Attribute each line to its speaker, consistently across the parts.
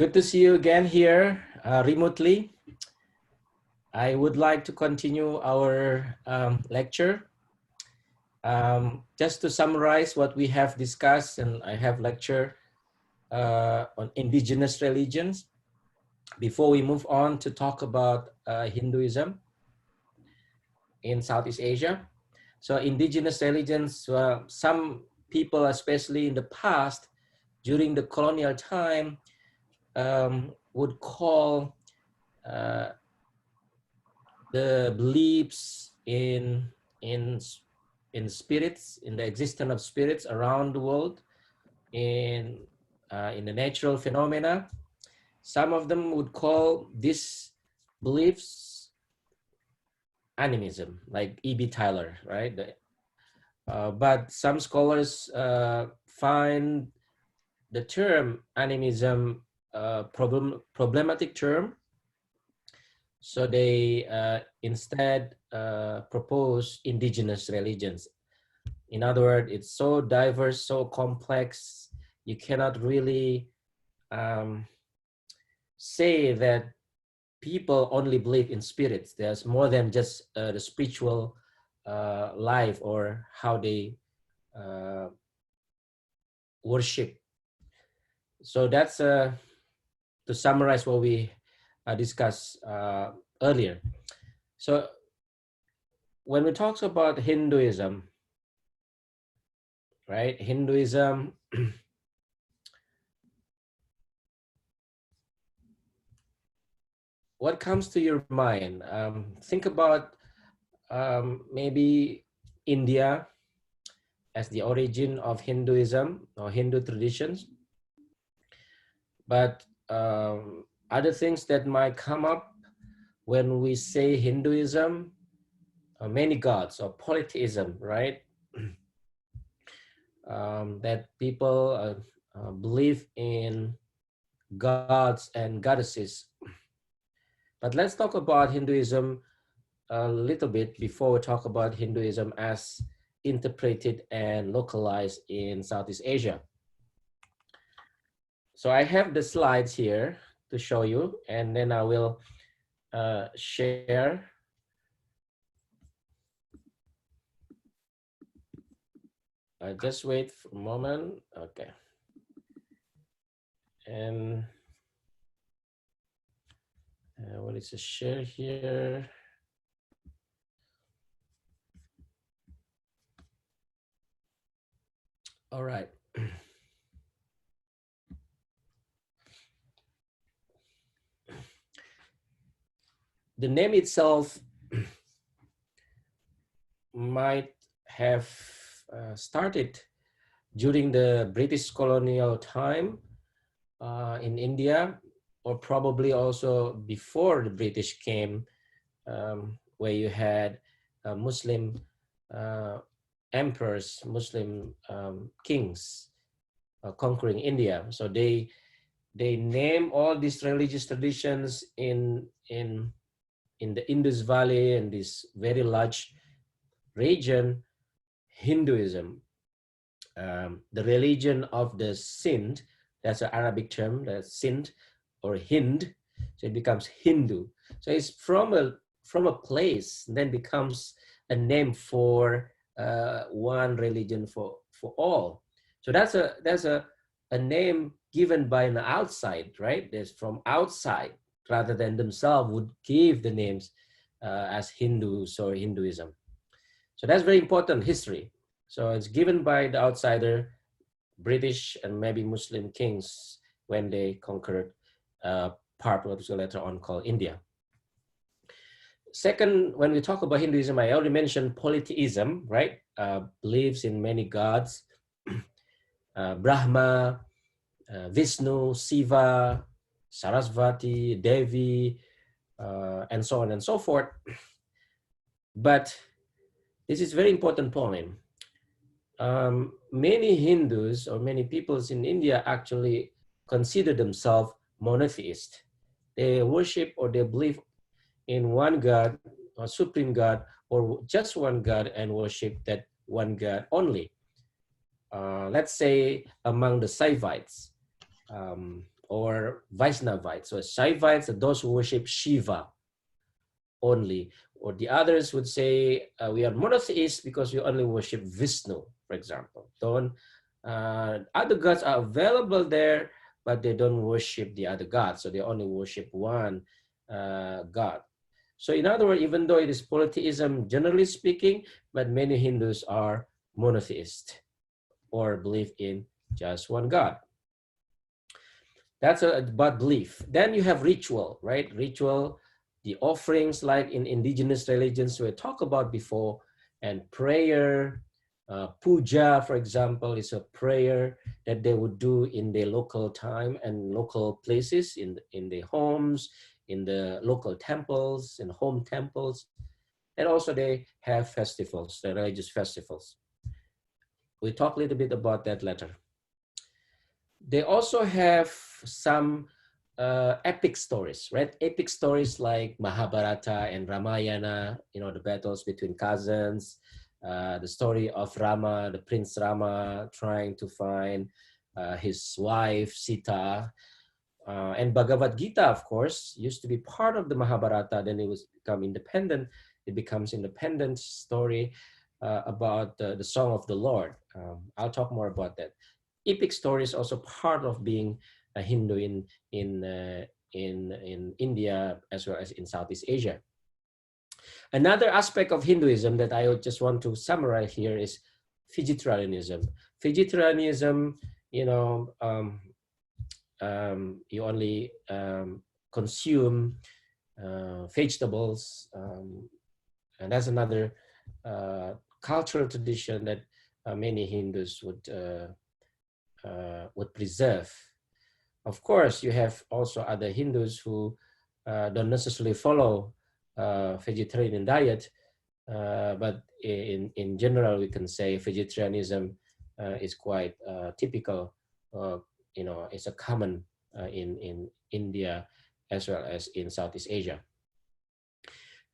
Speaker 1: Good to see you again here remotely. I would like to continue our lecture. Just to summarize what we have discussed, and I have lecture on indigenous religions. Before we move on to talk about Hinduism in Southeast Asia. So indigenous religions, some people, especially in the past, during the colonial time, would call the beliefs in spirits, in the existence of spirits around the world, in the natural phenomena. Some of them would call these beliefs animism, like E.B. Tyler, right? But some scholars find the term animism problematic term. So they instead propose indigenous religions. In other words, it's so diverse, so complex, you cannot really say that people only believe in spirits. There's more than just the spiritual life or how they worship. So that's to summarize what we discussed earlier. So when we talk about Hinduism, right? Hinduism what comes to your mind? Think about maybe India as the origin of Hinduism or Hindu traditions. But other things that might come up when we say Hinduism, many gods or polytheism, right? That people believe in gods and goddesses. But let's talk about Hinduism a little bit before we talk about Hinduism as interpreted and localized in Southeast Asia. So I have the slides here to show you, and then I will share. Just wait for a moment. Okay. And what is the share here? All right. The name itself might have started during the British colonial time in India, or probably also before the British came, where you had Muslim emperors, Muslim kings conquering India. So they name all these religious traditions in the Indus Valley and this very large region, Hinduism, the religion of the Sind. That's an Arabic term, that's Sind or Hind. So it becomes Hindu. So it's from a place, then becomes a name for one religion for all. So that's a name given by an outside, right? There's from outside, rather than themselves would give the names as Hindus or Hinduism. So that's very important history. So it's given by the outsider, British and maybe Muslim kings when they conquered part what was later on called India. Second, when we talk about Hinduism, I already mentioned polytheism, right? Believes in many gods, Brahma, Vishnu, Shiva, Sarasvati, Devi, and so on and so forth. But this is a very important point. Many Hindus or many peoples in India actually consider themselves monotheist. They worship or they believe in one God, or supreme God, or just one God, and worship that one God only. Let's say among the Saivites, or Vaisnavites. So Shaivites are those who worship Shiva only, or the others would say we are monotheists because we only worship Vishnu, for example. Other gods are available there, but they don't worship the other gods, so they only worship one god. So in other words, even though it is polytheism generally speaking, but many Hindus are monotheists or believe in just one god. That's about belief. Then you have ritual, right? Ritual, the offerings like in indigenous religions we talked about before, and prayer, puja, for example, is a prayer that they would do in their local time and local places, in their homes, in the local temples, in home temples. And also they have festivals, the religious festivals. We'll talk a little bit about that later. They also have some epic stories, right? Epic stories like Mahabharata and Ramayana, the battles between cousins, the story of Rama, the Prince Rama trying to find his wife Sita, and Bhagavad-Gita, of course, used to be part of the Mahabharata. Then it was become independent. It becomes independent story about the song of the Lord. I'll talk more about that. Epic story is also part of being a Hindu in India as well as in Southeast Asia. Another aspect of Hinduism that I just want to summarize here is vegetarianism. Vegetarianism, you only consume vegetables, and that's another cultural tradition that many Hindus would preserve. Of course, you have also other Hindus who don't necessarily follow vegetarian diet, but in general, we can say vegetarianism is quite typical. It's a common in India as well as in Southeast Asia.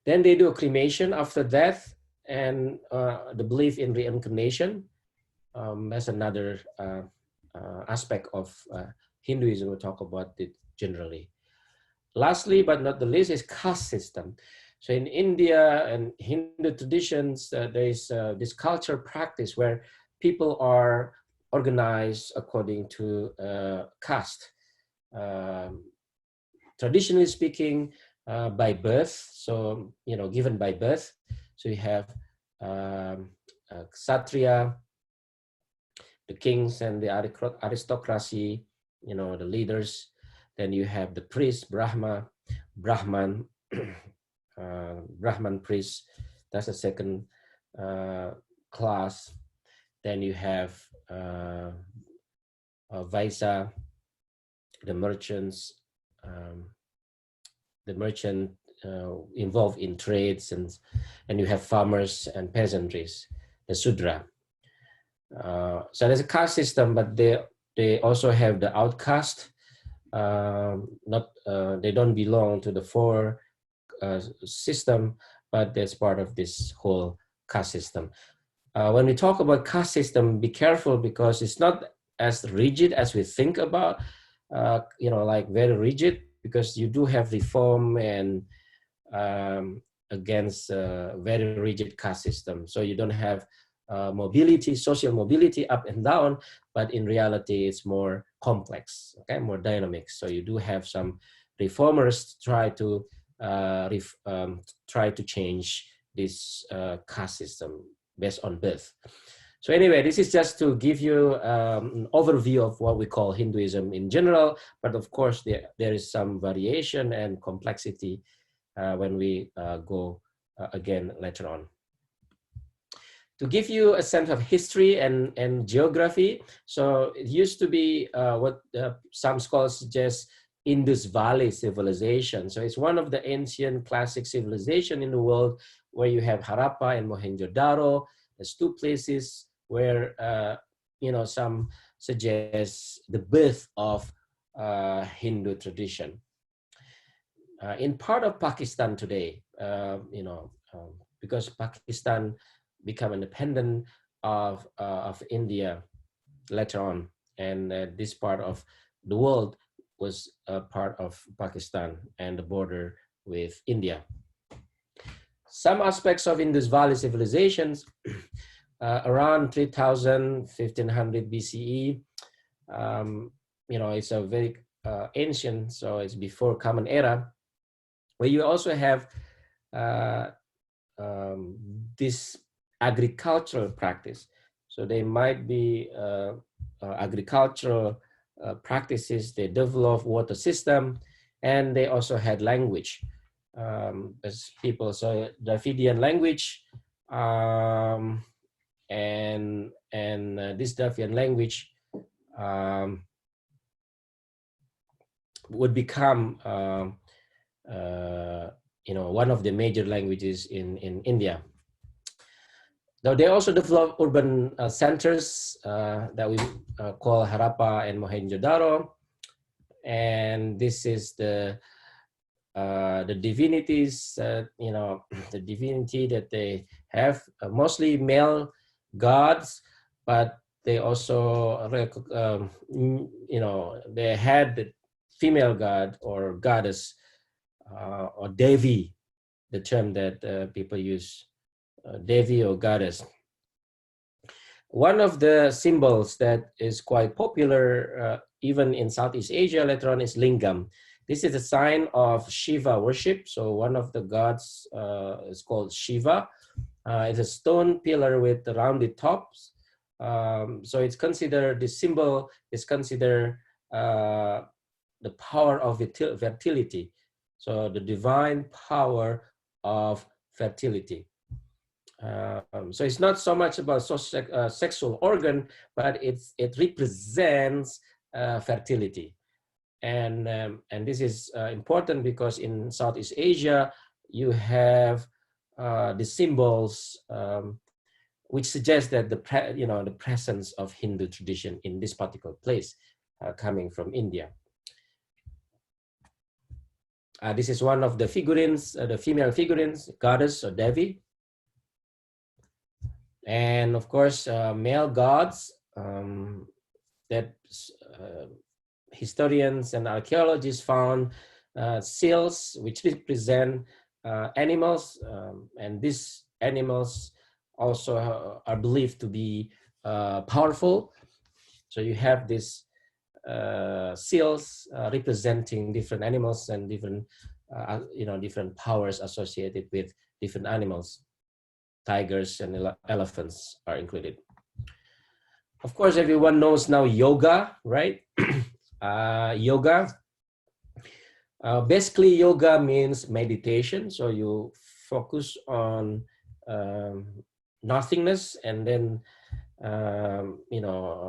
Speaker 1: Then they do a cremation after death, and the belief in reincarnation. That's another aspect of Hinduism. We'll talk about it generally. Lastly, but not the least, is caste system. So in India and Hindu traditions, there is this culture practice where people are organized according to caste. Traditionally speaking, by birth, so given by birth. So you have Kshatriya, the kings and the aristocracy, the leaders. Then you have the priest, Brahman, Brahman priest. That's the second class. Then you have Vaisa, the merchants, involved in trades, and you have farmers and peasantries, the Sudra. So there's a caste system, but they also have the outcast. They don't belong to the four system, but that's part of this whole caste system. When we talk about caste system, be careful because it's not as rigid as we think about. Like very rigid, because you do have reform and against very rigid caste system. So you don't have mobility, social mobility up and down, but in reality it's more complex, okay, more dynamic. So you do have some reformers try to change this caste system based on birth. So anyway, this is just to give you an overview of what we call Hinduism in general, but of course there is some variation and complexity when we go again later on. To give you a sense of history and geography, so it used to be what some scholars suggest Indus Valley civilization. So it's one of the ancient classic civilization in the world where you have Harappa and Mohenjo-daro. There's two places where, some suggest the birth of Hindu tradition. In part of Pakistan today, because Pakistan become independent of India later on, and this part of the world was a part of Pakistan and the border with India. Some aspects of Indus Valley civilizations around 3000, 1500 BCE, it's a very ancient, so it's before Common Era, where you also have this agricultural practice. So they might be agricultural practices, they develop water system, and they also had language as people. So Dravidian language, and this Dravidian language would become one of the major languages in India. Now they also developed urban centers that we call Harappa and Mohenjo-daro, and this is the divinities, the divinity that they have, mostly male gods, but they also, they had the female god or goddess, or Devi, the term that people use, Devi or goddess. One of the symbols that is quite popular even in Southeast Asia later on is lingam. This is a sign of Shiva worship. So one of the gods is called Shiva. It's a stone pillar with the rounded tops. So it's considered, the symbol is considered the power of fertility. So the divine power of fertility. So it's not so much about sexual organ, but it represents fertility. And this is important because in Southeast Asia, you have the symbols which suggest that the presence of Hindu tradition in this particular place coming from India. This is one of the figurines, the female figurines, goddess or Devi. And of course, male gods that historians and archaeologists found seals which represent animals, and these animals also are believed to be powerful. So you have these seals representing different animals and different different powers associated with different animals. Tigers and elephants are included. Of course, everyone knows now yoga, right? Yoga. Basically, yoga means meditation. So you focus on nothingness, and then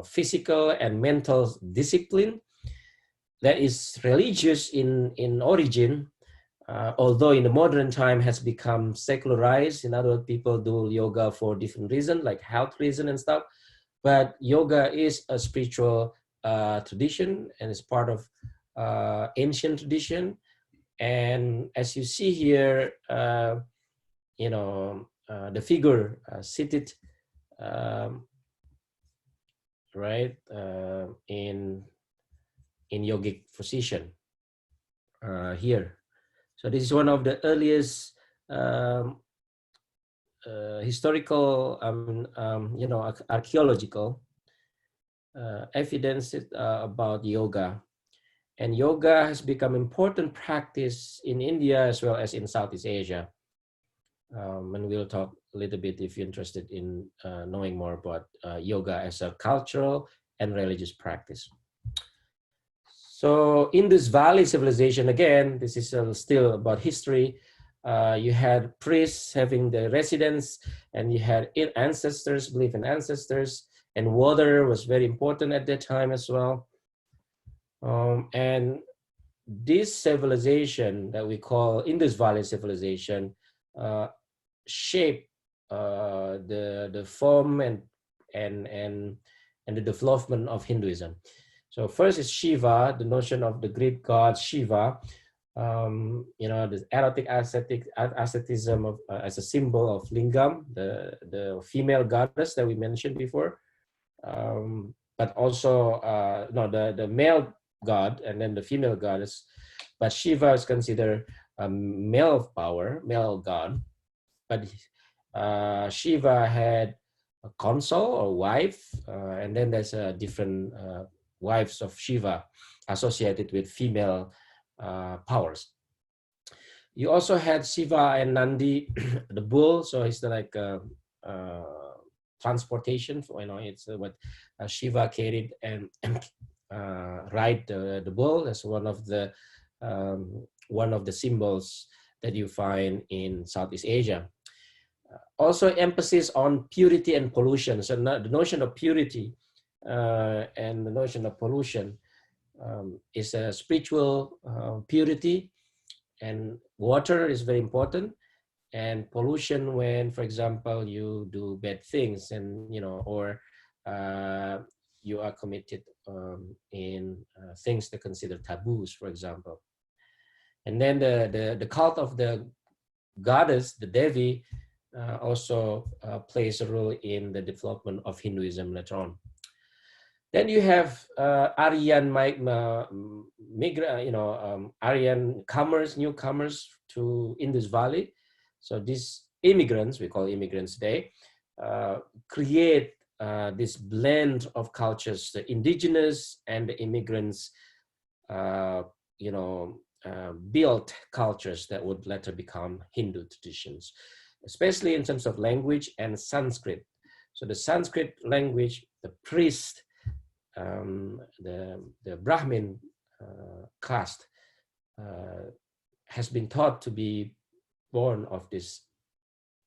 Speaker 1: physical and mental discipline that is religious in origin. Although in the modern time has become secularized, in other words, people do yoga for different reasons, like health reason and stuff. But yoga is a spiritual tradition, and it's part of ancient tradition. And as you see here, the figure seated, right, in yogic position here. So this is one of the earliest historical, archaeological evidence about yoga. And yoga has become important practice in India as well as in Southeast Asia. And we'll talk a little bit if you're interested in knowing more about yoga as a cultural and religious practice. So Indus Valley civilization, again, this is still about history. You had priests having the residence, and you had ancestors, belief in ancestors, and water was very important at that time as well. And this civilization that we call Indus Valley civilization shaped the form and the development of Hinduism. So first is Shiva, the notion of the Greek god Shiva, the erotic asceticism as a symbol of lingam, the female goddess that we mentioned before, but also the male god, and then the female goddess. But Shiva is considered a male power, male god. But Shiva had a consort or wife, and then there's different wives of Shiva associated with female powers. You also had Shiva and Nandi, the bull. So it's like transportation. For, it's what Shiva carried and ride the bull. That's one of the symbols that you find in Southeast Asia. Also, emphasis on purity and pollution. So the notion of purity and the notion of pollution is a spiritual purity, and water is very important. And pollution, when, for example, you do bad things, and or you are committed in things that consider taboos, for example. And then the cult of the goddess, the Devi, also plays a role in the development of Hinduism later on. Then you have Aryan Aryan newcomers to Indus Valley. So these immigrants, we call immigrants today, create this blend of cultures, the indigenous and the immigrants, built cultures that would later become Hindu traditions, especially in terms of language and Sanskrit. So the Sanskrit language, the priest, the Brahmin caste has been thought to be born of these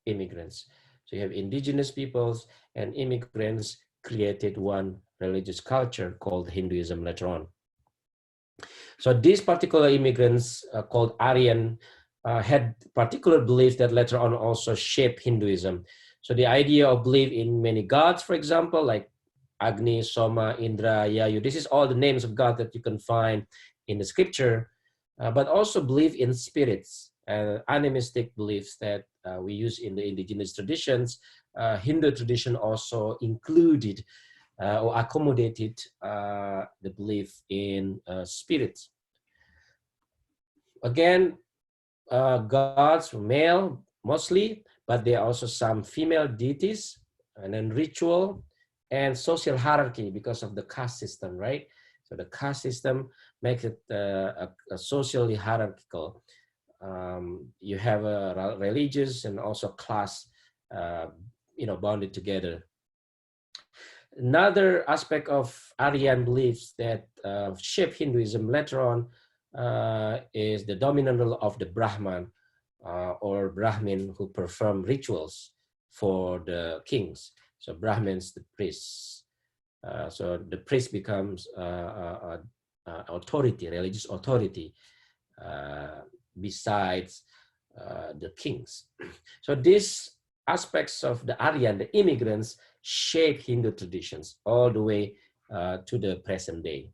Speaker 1: immigrants. So you have indigenous peoples and immigrants created one religious culture called Hinduism later on. So these particular immigrants called Aryan had particular beliefs that later on also shaped Hinduism. So the idea of belief in many gods, for example, like Agni, Soma, Indra, Yayu, this is all the names of God that you can find in the scripture, but also belief in spirits, animistic beliefs that we use in the indigenous traditions. Hindu tradition also included or accommodated the belief in spirits. Again, gods were male mostly, but there are also some female deities, and then ritual and social hierarchy because of the caste system, right? So the caste system makes it a socially hierarchical. You have a religious and also class, bonded together. Another aspect of Aryan beliefs that shaped Hinduism later on is the dominant role of the Brahman or Brahmin who perform rituals for the kings. So Brahmins, the priests. So the priest becomes authority, religious authority, besides the kings. So these aspects of the Aryan, the immigrants, shape Hindu traditions all the way to the present day.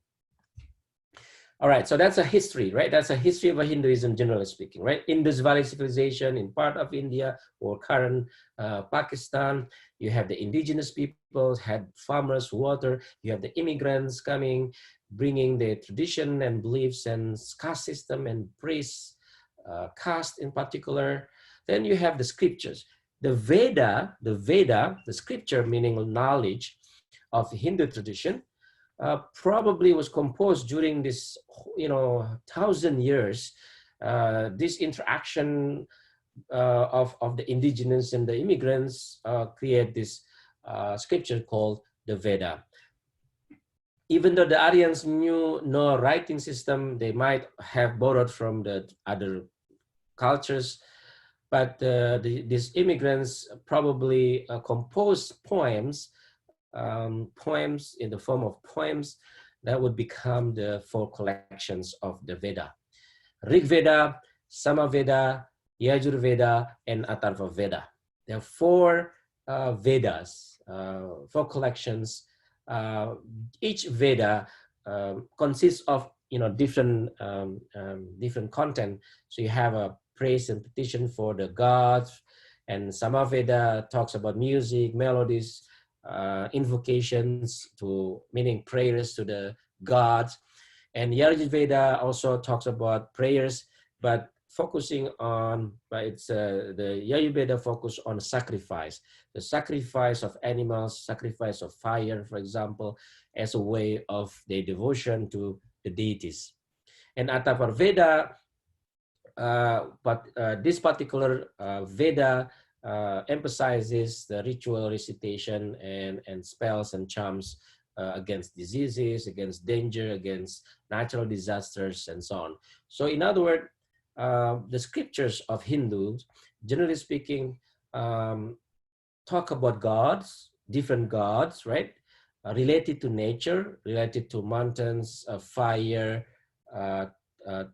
Speaker 1: All right, so that's a history, right? That's a history of Hinduism, generally speaking, right? Indus Valley civilization in part of India or current Pakistan. You have the indigenous peoples, had farmers, water. You have the immigrants coming, bringing their tradition and beliefs and caste system and priests, caste in particular. Then you have the scriptures. The Veda, the scripture meaning knowledge of Hindu tradition, probably was composed during this, 1,000 years. This interaction of the indigenous and the immigrants create this scripture called the Veda. Even though the Aryans knew no writing system, they might have borrowed from the other cultures, but these immigrants probably composed poems in the form of poems that would become the 4 collections of the Veda: Rig Veda, Samaveda, Yajur Veda, and Atharva Veda. There are 4 Vedas, 4 collections. Each Veda consists of different content. So you have a praise and petition for the gods, and Samaveda talks about music, melodies, invocations, to meaning prayers to the gods. And Ayurveda also talks about prayers, but focusing on, but it's the Ayurveda focus on sacrifice, the sacrifice of animals, sacrifice of fire, for example, as a way of their devotion to the deities. And Atharvaveda, this particular Veda emphasizes the ritual recitation and spells and charms against diseases, against danger, against natural disasters, and so on. So in other words, the scriptures of Hindus, generally speaking, talk about gods, different gods, right? Related to nature, related to mountains, fire,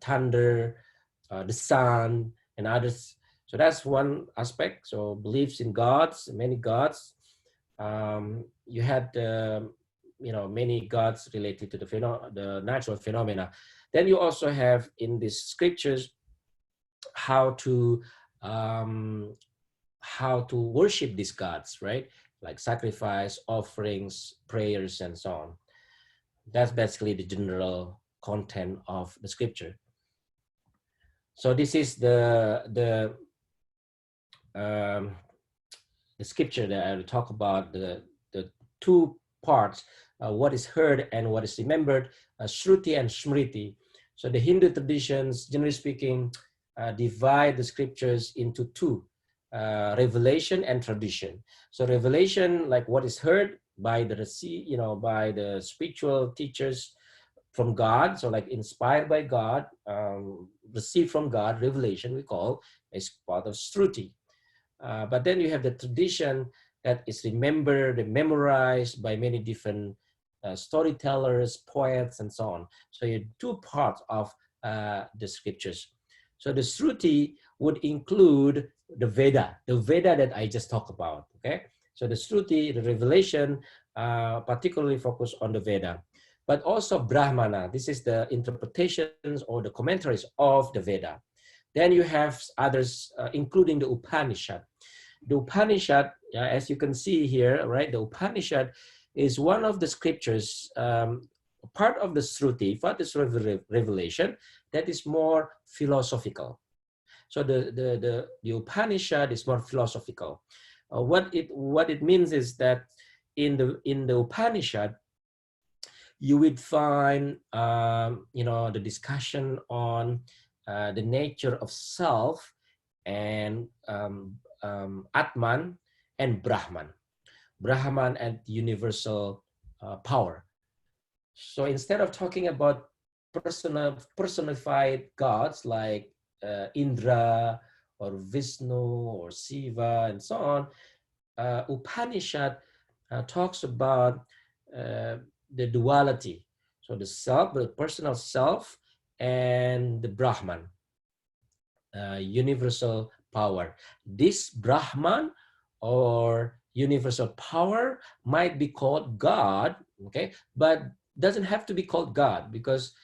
Speaker 1: thunder, the sun, and others. So that's one aspect. So beliefs in gods, many gods. You had many gods related to the natural phenomena. Then you also have in these scriptures how to worship these gods, right? Like sacrifice, offerings, prayers, and so on. That's basically the general content of the scripture. So this is the scripture that I will talk about, the two parts, what is heard and what is remembered, Shruti and Smriti. So the Hindu traditions, generally speaking, divide the scriptures into two, revelation and tradition. So revelation, like what is heard by the by the spiritual teachers from God, so like inspired by God, received from God, revelation we call, is part of Shruti. But then you have the tradition that is remembered and memorized by many different storytellers, poets, and so on. So you have two parts of the scriptures. So the Shruti would include the Veda that I just talked about, okay? So the Shruti, the revelation, particularly focused on the Veda, but also Brahmana. This is the interpretations or the commentaries of the Veda. Then you have others, including the Upanishad. The Upanishad, as you can see here, right, the Upanishad is one of the scriptures, part of the Shruti, part of the revelation, that is more philosophical. So the Upanishad is more philosophical. What it means is that in the Upanishad, you would find the discussion on the nature of self and Atman and Brahman and universal power. So instead of talking about personified gods like Indra or Vishnu or Shiva and so on, Upanishad talks about the duality. So the self, the personal self, and the Brahman, universal power. This Brahman or universal power might be called God, okay, but doesn't have to be called God, because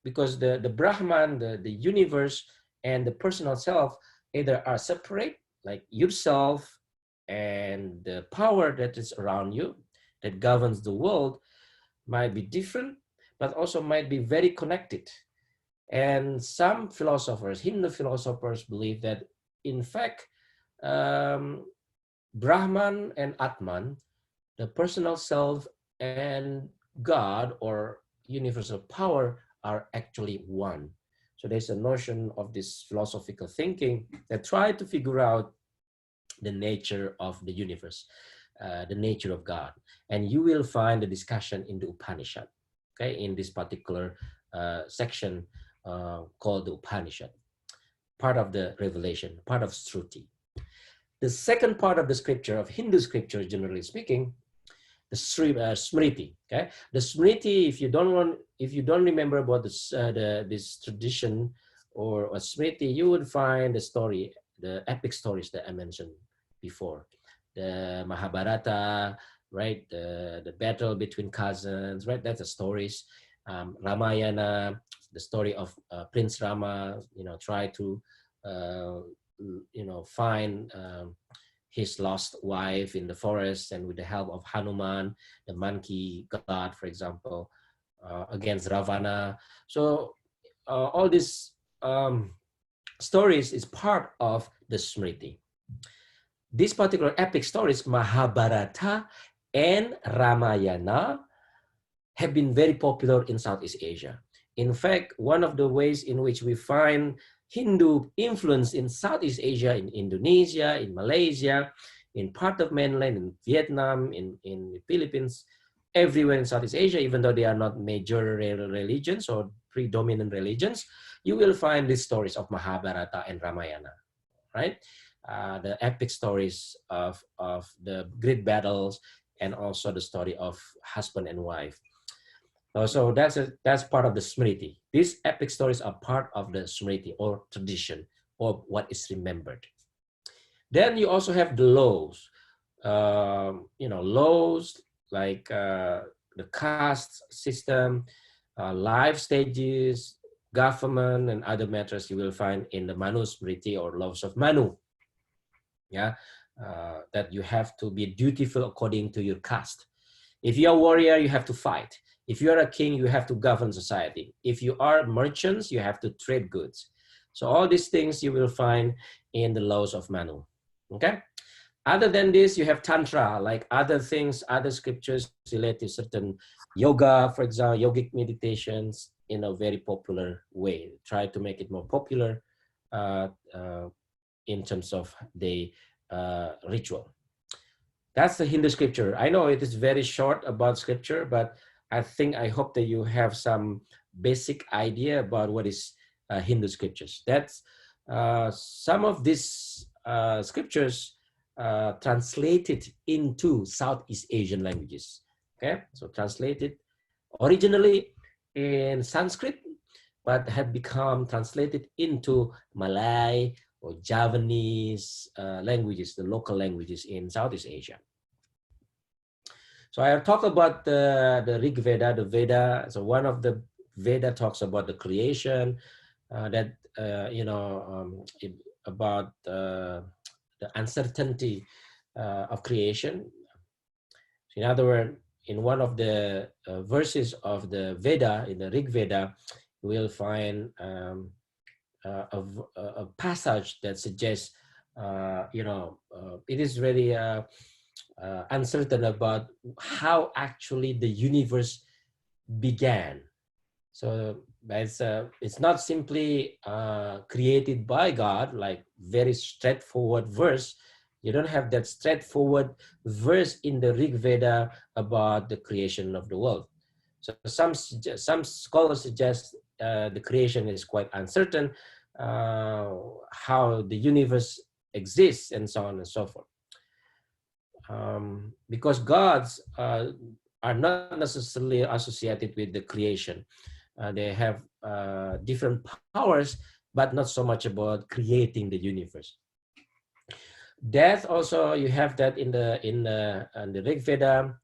Speaker 1: because the Brahman, the universe, and the personal self either are separate, like yourself and the power that is around you that governs the world might be different, but also might be very connected. And some philosophers, Hindu philosophers, believe that in fact Brahman and Atman, the personal self, and God or universal power are actually one. So there's a notion of this philosophical thinking that try to figure out the nature of the universe, the nature of God. And you will find the discussion in the Upanishad, okay, in this particular section called the Upanishad, part of the revelation, part of Shruti. The second part of the scripture, of Hindu scripture, generally speaking, the Smriti. Okay, the Smriti. If you don't remember about this tradition or a Smriti, you would find the story, the epic stories that I mentioned before, the Mahabharata, right? The battle between cousins, right? That's the stories. Ramayana, the story of Prince Rama, try to find his lost wife in the forest, and with the help of Hanuman, the monkey god, for example, against Ravana. So all these stories is part of the Smriti. This particular epic stories, Mahabharata and Ramayana, have been very popular in Southeast Asia. In fact, one of the ways in which we find Hindu influence in Southeast Asia, in Indonesia, in Malaysia, in part of mainland, in Vietnam, in the Philippines, everywhere in Southeast Asia, even though they are not major religions or predominant religions, you will find these stories of Mahabharata and Ramayana, right? The epic stories of the great battles, and also the story of husband and wife. So that's part of the Smriti. These epic stories are part of the Smriti or tradition or what is remembered. Then you also have the laws. Laws like the caste system, life stages, government, and other matters you will find in the Manu Smriti or laws of Manu. Yeah, that you have to be dutiful according to your caste. If you're a warrior, you have to fight. If you're a king, you have to govern society. If you are merchants, you have to trade goods. So all these things you will find in the laws of Manu. Okay. Other than this, you have Tantra, like other things, other scriptures related to certain yoga, for example, yogic meditations in a very popular way. Try to make it more popular in terms of the ritual. That's the Hindu scripture. I know it is very short about scripture, but I hope that you have some basic idea about what is Hindu scriptures. That's some of these scriptures translated into Southeast Asian languages. Okay, so translated originally in Sanskrit, but had become translated into Malay or Javanese languages, the local languages in Southeast Asia. So I talk about the Rig Veda, the Veda. So one of the Veda talks about the creation, about the uncertainty of creation. In other words, in one of the verses of the Veda, in the Rig Veda, we'll find a passage that suggests, it is really uncertain about how actually the universe began. So it's not simply created by God, like very straightforward verse. You don't have that straightforward verse in the Rig Veda about the creation of the world. So some scholars suggest the creation is quite uncertain, how the universe exists, and so on and so forth. Because gods are not necessarily associated with the creation. They have different powers, but not so much about creating the universe. Death also, you have that in the Rig Veda,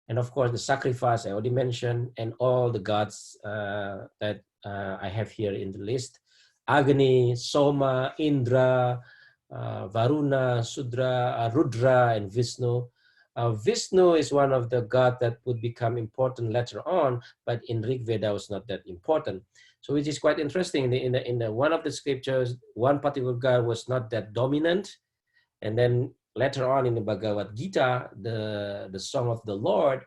Speaker 1: and of course the sacrifice I already mentioned, and all the gods that I have here in the list: Agni, Soma, Indra, Varuna, Sudra, Rudra, and Vishnu. Vishnu is one of the gods that would become important later on, but in Rig Veda was not that important. So which is quite interesting. In the one of the scriptures, one particular god was not that dominant, and then later on in the Bhagavad-Gita, the song of the Lord,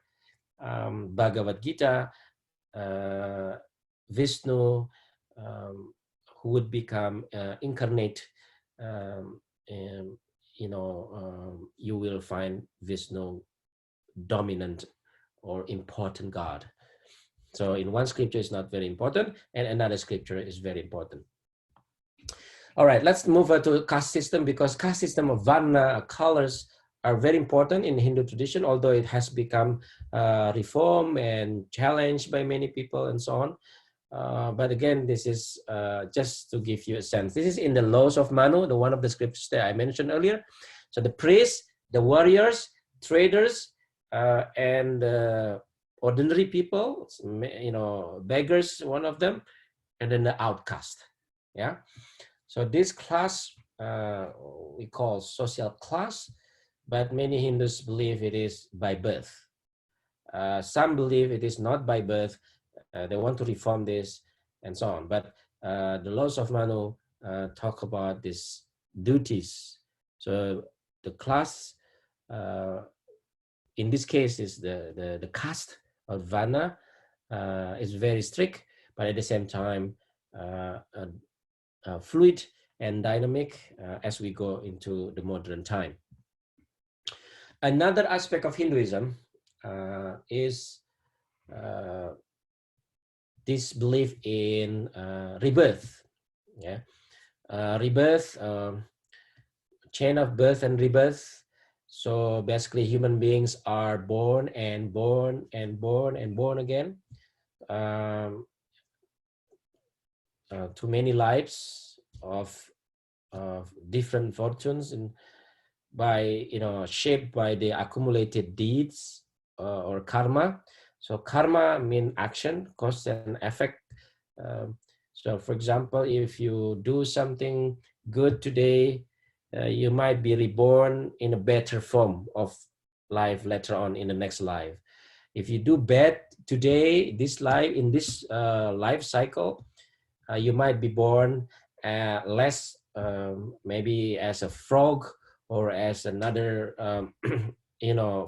Speaker 1: Bhagavad-Gita, Vishnu, who would become incarnate, you will find Vishnu dominant or important God. So in one scripture is not very important, and another scripture is very important. All right, let's move to caste system, because caste system of varna, colors, are very important in Hindu tradition, although it has become reformed and challenged by many people and so on. But again, this is just to give you a sense. This is in the laws of Manu, the one of the scriptures that I mentioned earlier. So the priests, the warriors, traders, and ordinary people, beggars, one of them, and then the outcast. Yeah. So this class we call social class, but many Hindus believe it is by birth. Some believe it is not by birth. They want to reform this and so on. But the laws of Manu talk about these duties. So the class, in this case, is the caste or varna is very strict, but at the same time fluid and dynamic as we go into the modern time. Another aspect of Hinduism is this belief in rebirth. Yeah, rebirth, chain of birth and rebirth. So basically, human beings are born and born and born and born again. To many lives of different fortunes, and by shaped by the accumulated deeds or karma. So karma mean action, cause and effect. So for example, if you do something good today, you might be reborn in a better form of life later on in the next life. If you do bad today, this life, in this life cycle, you might be born less, maybe as a frog or as another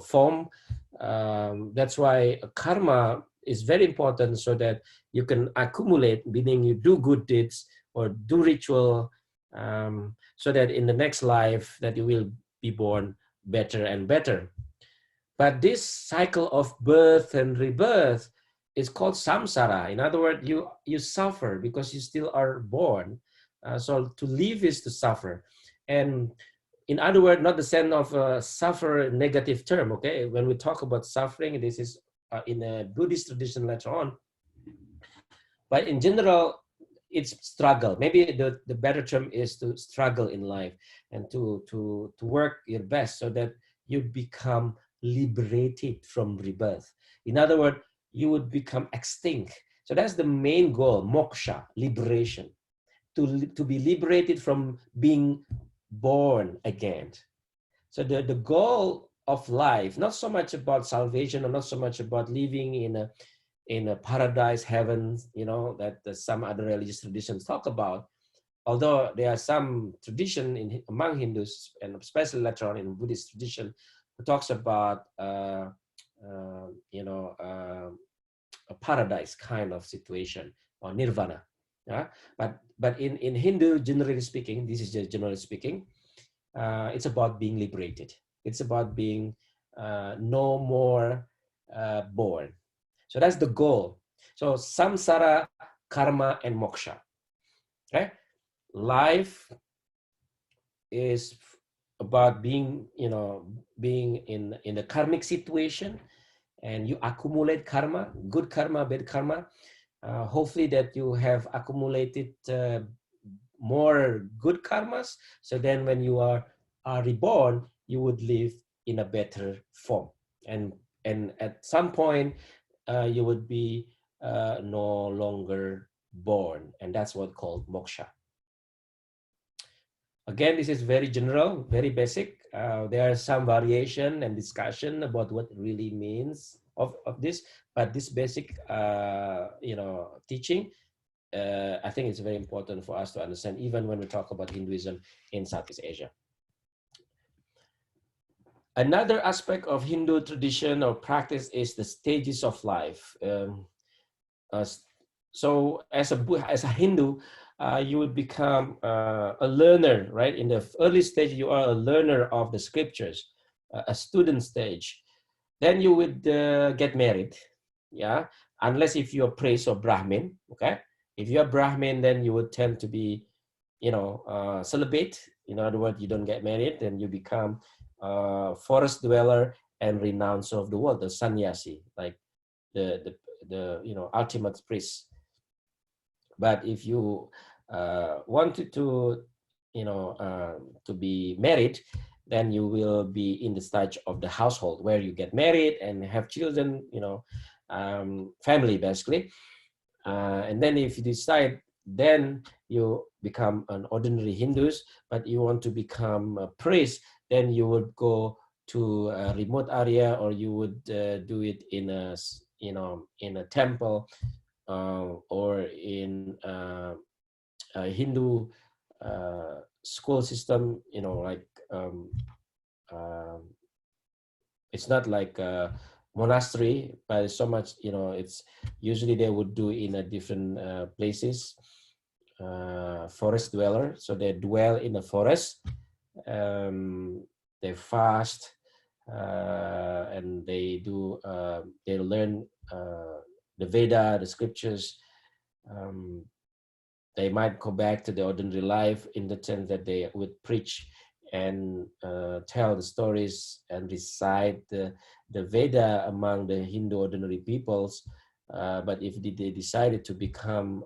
Speaker 1: form. That's why karma is very important, so that you can accumulate, meaning you do good deeds or do ritual, so that in the next life that you will be born better and better. But this cycle of birth and rebirth is called samsara. In other words, you suffer because you still are born. So to live is to suffer. And in other words, not the sense of suffer negative term, okay? When we talk about suffering, this is in a Buddhist tradition later on. But in general, it's struggle. Maybe the better term is to struggle in life and to work your best so that you become liberated from rebirth. In other words, you would become extinct. So that's the main goal, moksha, liberation, to be liberated from being born again. So the goal of life, not so much about salvation or not so much about living in a paradise, heaven, that some other religious traditions talk about. Although there are some tradition among Hindus, and especially later on in Buddhist tradition, who talks about a paradise kind of situation or nirvana. Yeah, but in Hindu, generally speaking, this is just generally speaking, it's about being liberated. It's about being no more born. So that's the goal. So samsara, karma, and moksha. Okay, life is about being, being in a karmic situation, and you accumulate karma, good karma, bad karma. Hopefully that you have accumulated more good karmas, so then when you are reborn, you would live in a better form, and at some point you would be no longer born, and that's what called moksha. Again, this is very general, very basic. There are some variation and discussion about what it really means of this, but this basic teaching, I think it's very important for us to understand, even when we talk about Hinduism in Southeast Asia. Another aspect of Hindu tradition or practice is the stages of life. So as a Hindu, you would become a learner, right? In the early stage, you are a learner of the scriptures, a student stage. Then you would get married, yeah, unless if you're priest or Brahmin, okay? If you're Brahmin, then you would tend to be, celibate. In other words, you don't get married, then you become forest dweller and renounce of the world, the sannyasi, like the ultimate priest. But if you wanted to, to be married, then you will be in the stage of the household where you get married and have children, family basically. And then if you decide, then you become an ordinary Hindus, but you want to become a priest, then you would go to a remote area, or you would do it in a temple, or in Hindu school system, like um, it's not like a monastery, but it's so much, it's usually they would do in a different places, forest dweller. So they dwell in the forest, they fast, and they learn the Veda, the scriptures. Um, they might go back to the ordinary life in the sense that they would preach and tell the stories and recite the Veda among the Hindu ordinary peoples. But if they decided to become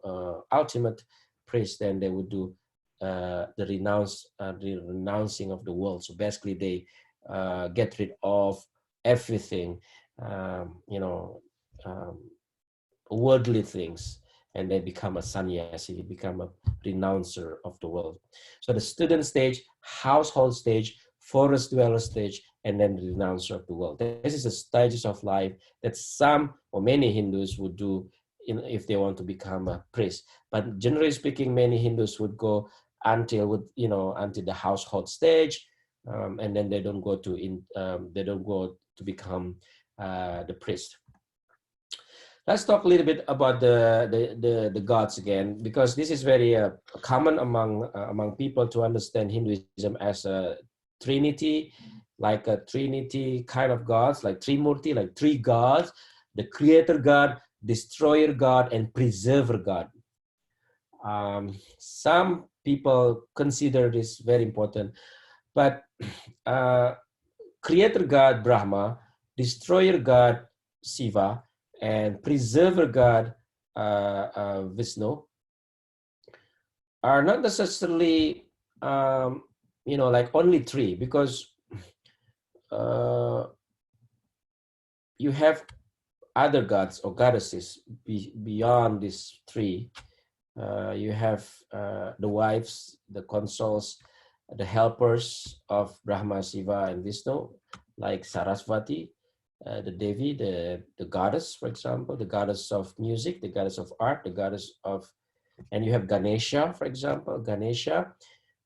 Speaker 1: ultimate priests, then they would do the renouncing of the world. So basically, they get rid of everything, um, worldly things, and they become a sannyasi, become a renouncer of the world. So the student stage, household stage, forest dweller stage, and then the renouncer of the world. This is the stages of life that some or many Hindus would do if they want to become a priest. But generally speaking, many Hindus would go until the household stage, and then they don't go to become the priest. Let's talk a little bit about the gods again, because this is very common among people to understand Hinduism as a trinity, like a trinity kind of gods, like Trimurti, like three gods: the creator god, destroyer god, and preserver god. Some people consider this very important, but creator god Brahma, destroyer god Shiva, and preserver god Vishnu are not necessarily like only three, because you have other gods or goddesses beyond these three. You have the wives, the consorts, the helpers of Brahma, Shiva, and Vishnu, like Saraswati, the Devi, the goddess, for example, the goddess of music, the goddess of art, the goddess of, and you have Ganesha, for example, Ganesha,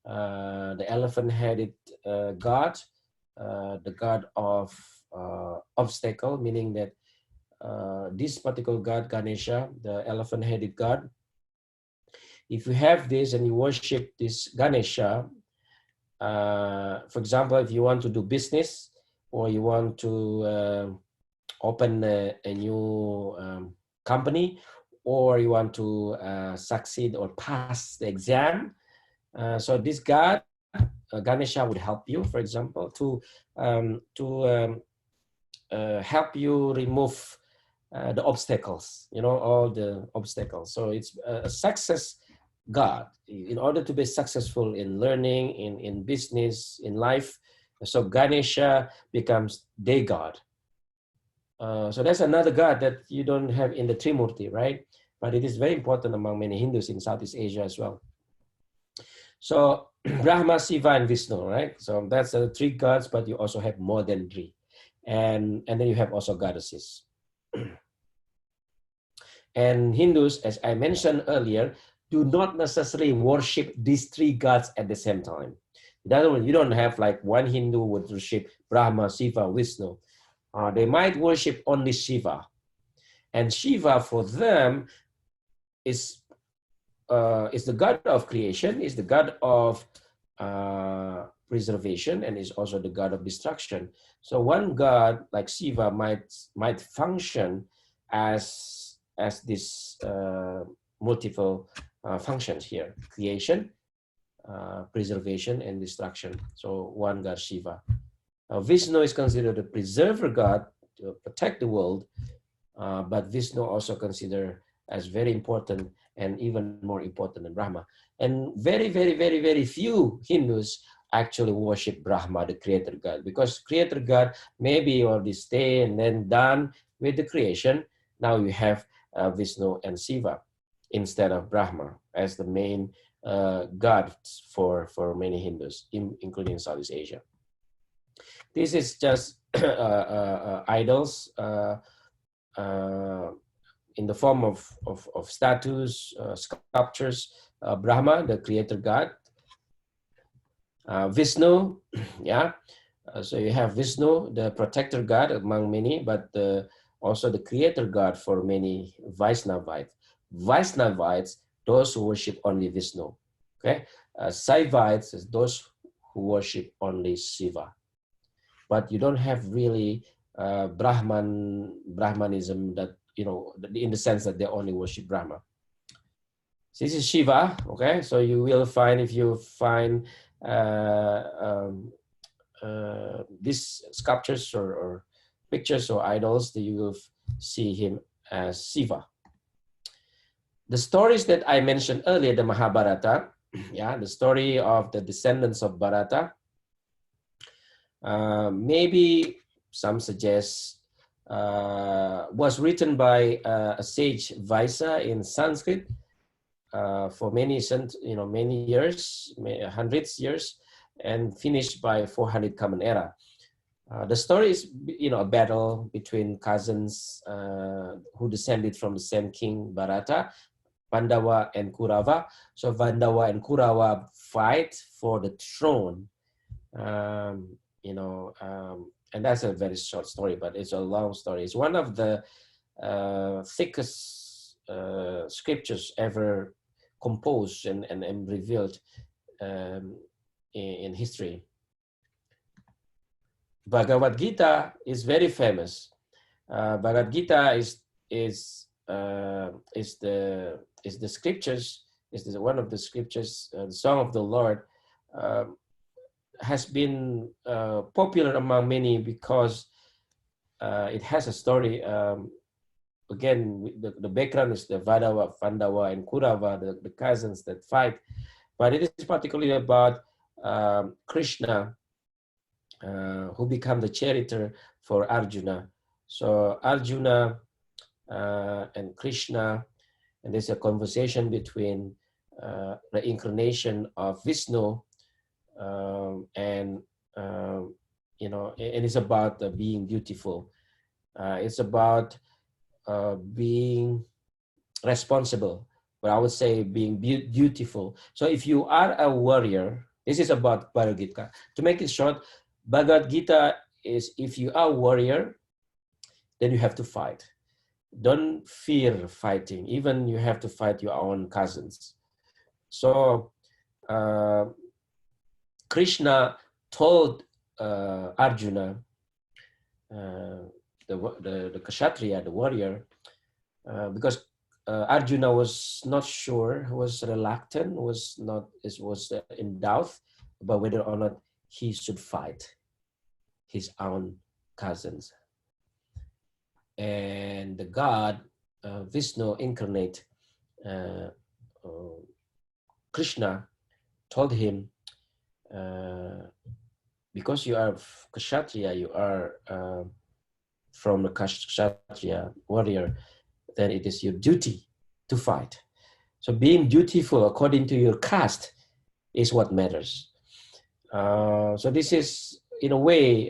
Speaker 1: the elephant-headed god, the god of obstacle, meaning that this particular god, Ganesha, the elephant-headed god, if you have this and you worship this Ganesha, for example, if you want to do business or you want to open a new company, or you want to succeed or pass the exam, so this god, Ganesha, would help you, for example, to help you remove the obstacles, all the obstacles. So it's a success god. In order to be successful in learning, in business, in life, so Ganesha becomes their god. So that's another god that you don't have in the Trimurti, right? But it is very important among many Hindus in Southeast Asia as well. So Brahma, Shiva, and Vishnu, right? So that's the three gods, but you also have more than three. And then you have also goddesses. And Hindus, as I mentioned earlier, do not necessarily worship these three gods at the same time. In other words, you don't have like one Hindu would worship Brahma, Shiva, Vishnu. They might worship only Shiva. And Shiva for them is the god of creation, is the god of preservation, and is also the god of destruction. So one god like Shiva might function as this multiple functions here: creation, preservation, and destruction. So one god, Shiva. Vishnu is considered the preserver god to protect the world, but Vishnu also considered as very important and even more important than Brahma. And very, very, very, very few Hindus actually worship Brahma, the creator god, because creator god maybe already stay and then done with the creation. Now you have Vishnu and Shiva instead of Brahma as the main gods for many Hindus, including Southeast Asia. This is just idols, in the form of statues, sculptures, Brahma, the creator god, Vishnu, yeah. So you have Vishnu, the protector god among many, but also the creator god for many Vaishnavites. Vaishnavites, those who worship only Vishnu. Okay, Saivites is those who worship only Shiva. But you don't have really Brahmanism that, you know, in the sense that they only worship Brahma. So this is Shiva. Okay, so you will find, if you find these sculptures or pictures or idols, that you will see him as Shiva. The stories that I mentioned earlier, the Mahabharata, yeah, the story of the descendants of Bharata, maybe some suggest was written by a sage Vaisa in Sanskrit for many, you know, many years, hundreds years, and finished by 400 Common Era. The story is, you know, a battle between cousins who descended from the same king, Bharata, Pandava and Kurava. So Pandava and Kurava fight for the throne, you know, and that's a very short story, but it's a long story. It's one of the thickest scriptures ever composed and revealed in history. Bhagavad-Gita is very famous. Bhagavad-Gita is the scriptures, is one of the scriptures, the song of the Lord, has been popular among many because it has a story. Again, the background is the Vadava, Pandava, and Kurava, the cousins that fight. But it is particularly about Krishna, who become the charioteer for Arjuna. So Arjuna and Krishna, and there's a conversation between the incarnation of Vishnu and you know, and it's about being beautiful. It's about being responsible, but I would say being beautiful. So if you are a warrior, this is about Bhagavad Gita. To make it short, Bhagavad Gita is, if you are a warrior, then you have to fight. Don't fear fighting. Even you have to fight your own cousins. So Krishna told Arjuna, the Kshatriya, the warrior, because Arjuna was not sure, was reluctant, was in doubt about whether or not he should fight his own cousins. And the god Vishnu incarnate, Krishna, told him, because you are Kshatriya, you are from a Kshatriya warrior, then it is your duty to fight. So being dutiful according to your caste is what matters. So this is, in a way,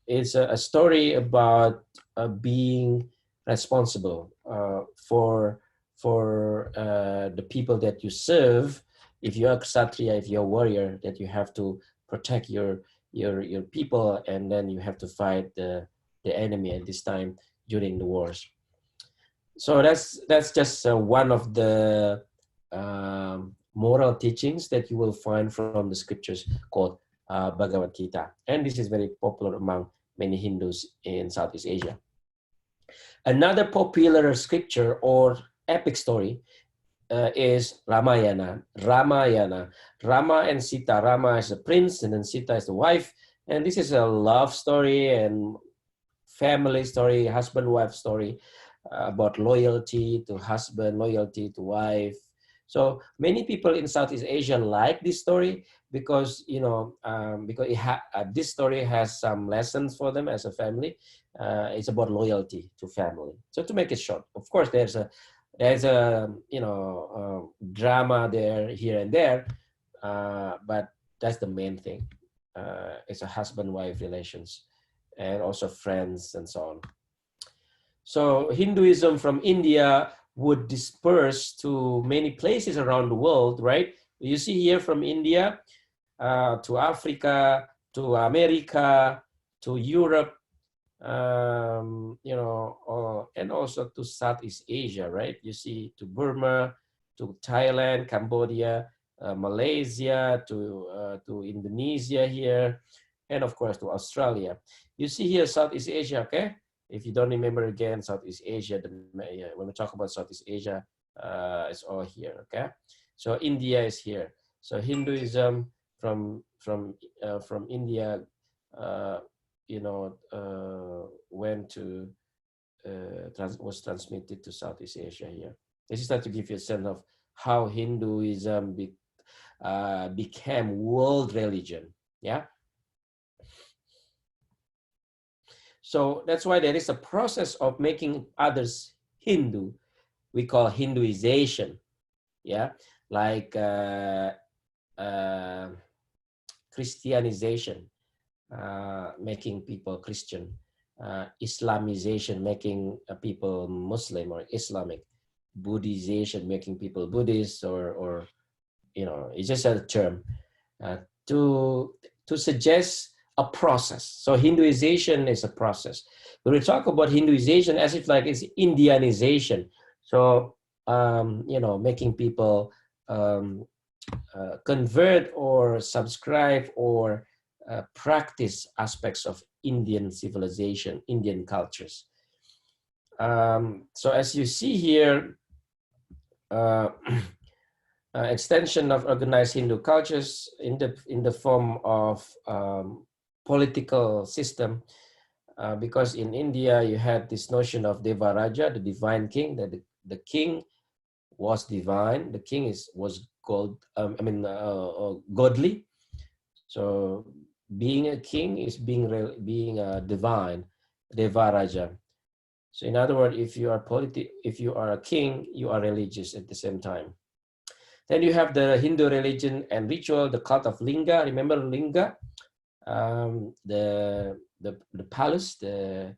Speaker 1: it's a story about being responsible for the people that you serve. If you're a Kshatriya, if you're a warrior, that you have to protect your people, and then you have to fight the enemy at this time during the wars. So that's just one of the moral teachings that you will find from the scriptures called Bhagavad-Gita. And this is very popular among many Hindus in Southeast Asia. Another popular scripture or epic story is Ramayana. Rama and Sita. Rama is the prince, and then Sita is the wife. And this is a love story and family story, husband-wife story, about loyalty to husband, loyalty to wife. So many people in Southeast Asia like this story because, you know, because this story has some lessons for them as a family. It's about loyalty to family. So to make it short, of course, there's a you know, drama there, here and there, but that's the main thing. It's a husband-wife relations, and also friends and so on. So Hinduism from India would disperse to many places around the world, right? You see here from India to Africa, to America, to Europe, and also to Southeast Asia, right? You see to Burma, to Thailand, Cambodia, Malaysia, to Indonesia here, and of course to Australia. You see here Southeast Asia, okay? If you don't remember again, Southeast Asia, when we talk about Southeast Asia, it's all here, okay? So India is here. So Hinduism from India, went to was transmitted to Southeast Asia here. This is to give you a sense of how Hinduism became world religion. Yeah. So that's why there is a process of making others Hindu. We call Hinduization. Yeah, like Christianization, making people Christian. Islamization, making people Muslim or Islamic. Buddhization, making people Buddhist, or it's just a term to suggest a process. So Hinduization is a process. When we talk about Hinduization, as if like it's Indianization. So making people convert or subscribe or practice aspects of Indian civilization, Indian cultures. So as you see here, extension of organized Hindu cultures in the form of political system, because in India you had this notion of Deva Raja, the divine king, that the king was divine, the king was godly. So being a king is being divine, Deva Raja. So in other words, if you are a king, you are religious at the same time. Then you have the Hindu religion and ritual, the cult of Linga. Remember Linga, the phallus, the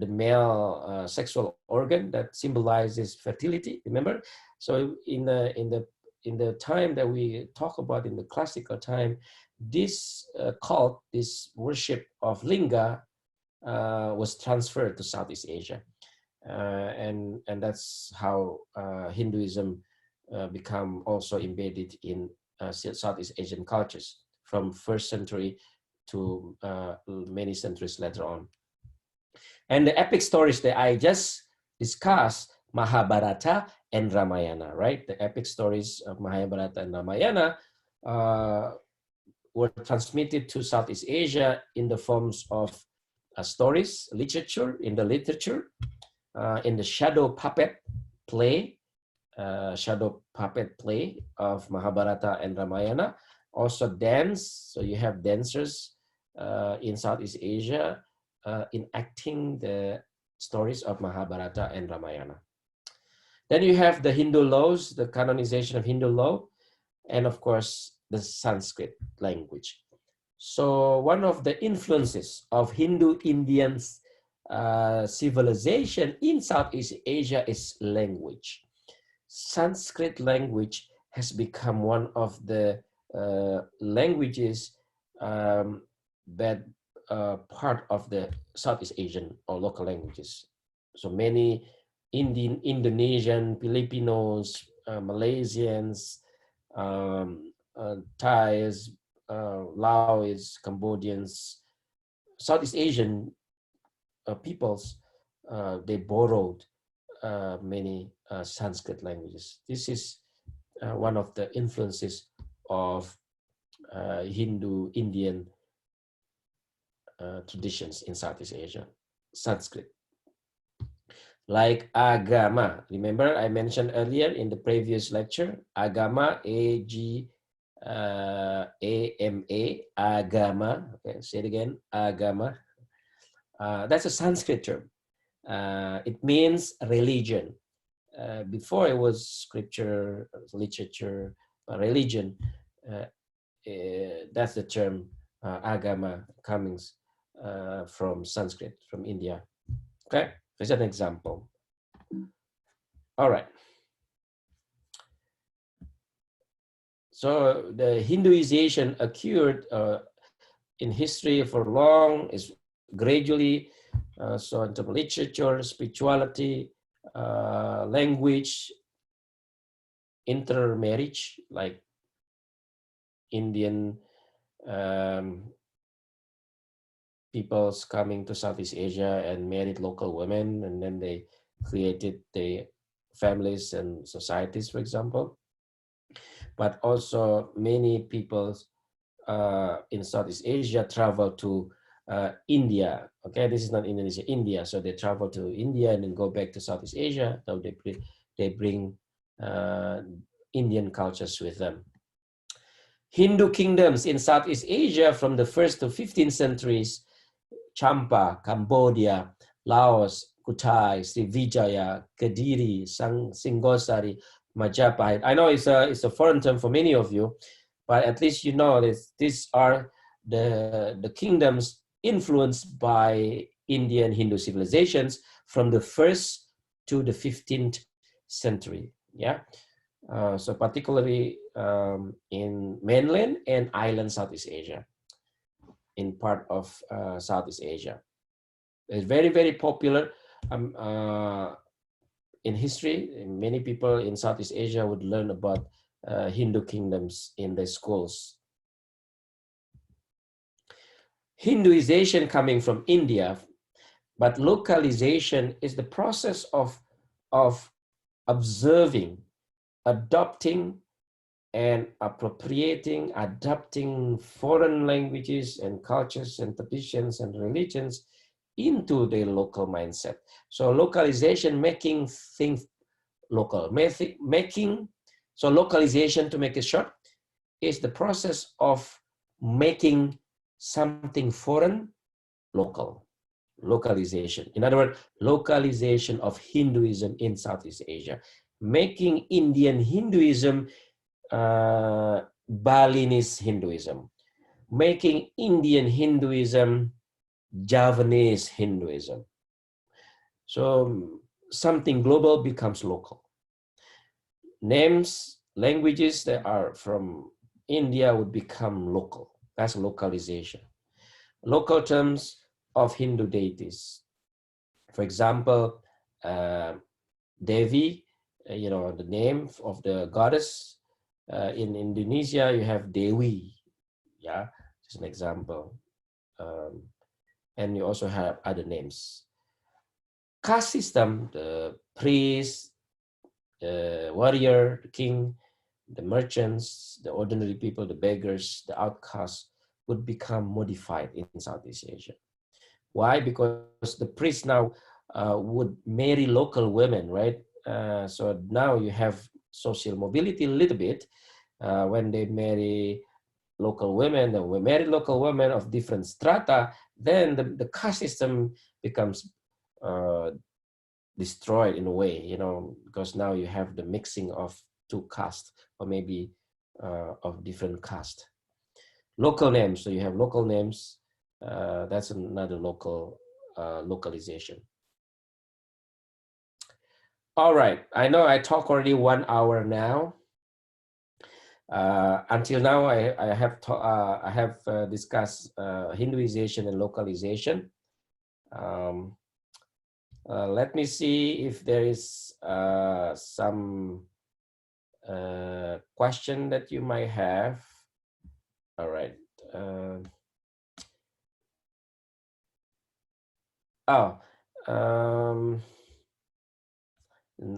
Speaker 1: male sexual organ that symbolizes fertility. Remember, so in the time that we talk about, in the classical time, this cult, this worship of Linga, was transferred to Southeast Asia, and that's how Hinduism become also embedded in Southeast Asian cultures from 1st century to many centuries later on. And the epic stories that I just discussed, Mahabharata and Ramayana, right? The epic stories of Mahabharata and Ramayana were transmitted to Southeast Asia in the forms of stories, literature, in the shadow puppet play of Mahabharata and Ramayana. Also dance, so you have dancers in Southeast Asia enacting the stories of Mahabharata and Ramayana. Then you have the Hindu laws, the canonization of Hindu law, and of course the Sanskrit language. So one of the influences of Hindu Indian civilization in Southeast Asia is language. Sanskrit language has become one of the languages that part of the Southeast Asian or local languages. So many Indonesian, Filipinos, Malaysians, Thais, Laos, Cambodians, Southeast Asian peoples, they borrowed many Sanskrit languages. This is one of the influences of Hindu Indian traditions in Southeast Asia, Sanskrit. Like agama, remember I mentioned earlier in the previous lecture, agama, A-G-A-M-A, agama, okay, say it again, agama. That's a Sanskrit term. It means religion. Before it was scripture, literature, religion. That's the term agama, coming from Sanskrit, from India. Okay. As an example. All right. So the Hinduization occurred in history for long, is gradually, so in terms of literature, spirituality, language, intermarriage, like Indian peoples coming to Southeast Asia and married local women, and then they created the families and societies, for example. But also many people in Southeast Asia travel to India. Okay, this is not Indonesia, India. So they travel to India and then go back to Southeast Asia. So they bring Indian cultures with them. Hindu kingdoms in Southeast Asia from the 1st to 15th centuries, Champa, Cambodia, Laos, Kutai, Srivijaya, Kediri, Singosari, Majapahit. I know it's a foreign term for many of you, but at least you know this, these are the kingdoms influenced by Indian Hindu civilizations from the 1st to the 15th century. Yeah. So particularly in mainland and island Southeast Asia, in part of Southeast Asia. It's very, very popular in history. Many people in Southeast Asia would learn about Hindu kingdoms in their schools. Hinduization coming from India, but localization is the process of observing, adopting, and appropriating, adapting foreign languages and cultures and traditions and religions into their local mindset. So localization, making things local, so localization, to make it short, is the process of making something foreign local, localization. In other words, localization of Hinduism in Southeast Asia, making Indian Hinduism Balinese Hinduism, making Indian Hinduism Javanese Hinduism. So something global becomes local. Names, languages that are from India would become local. That's localization. Local terms of Hindu deities. For example, Devi, you know, the name of the goddess. In Indonesia, you have Dewi, yeah, just an example. And you also have other names. Caste system, the priest, the warrior, the king, the merchants, the ordinary people, the beggars, the outcasts would become modified in Southeast Asia. Why? Because the priest now would marry local women, right? So now you have social mobility a little bit when they marry local women, and we marry local women of different strata, then the caste system becomes destroyed in a way, you know, because now you have the mixing of two castes, or maybe of different caste. Local names, so you have local names, that's another local localization. All right, I know I talk already 1 hour now. Until now, I have discussed Hinduization and localization. Let me see if there is some question that you might have. All right.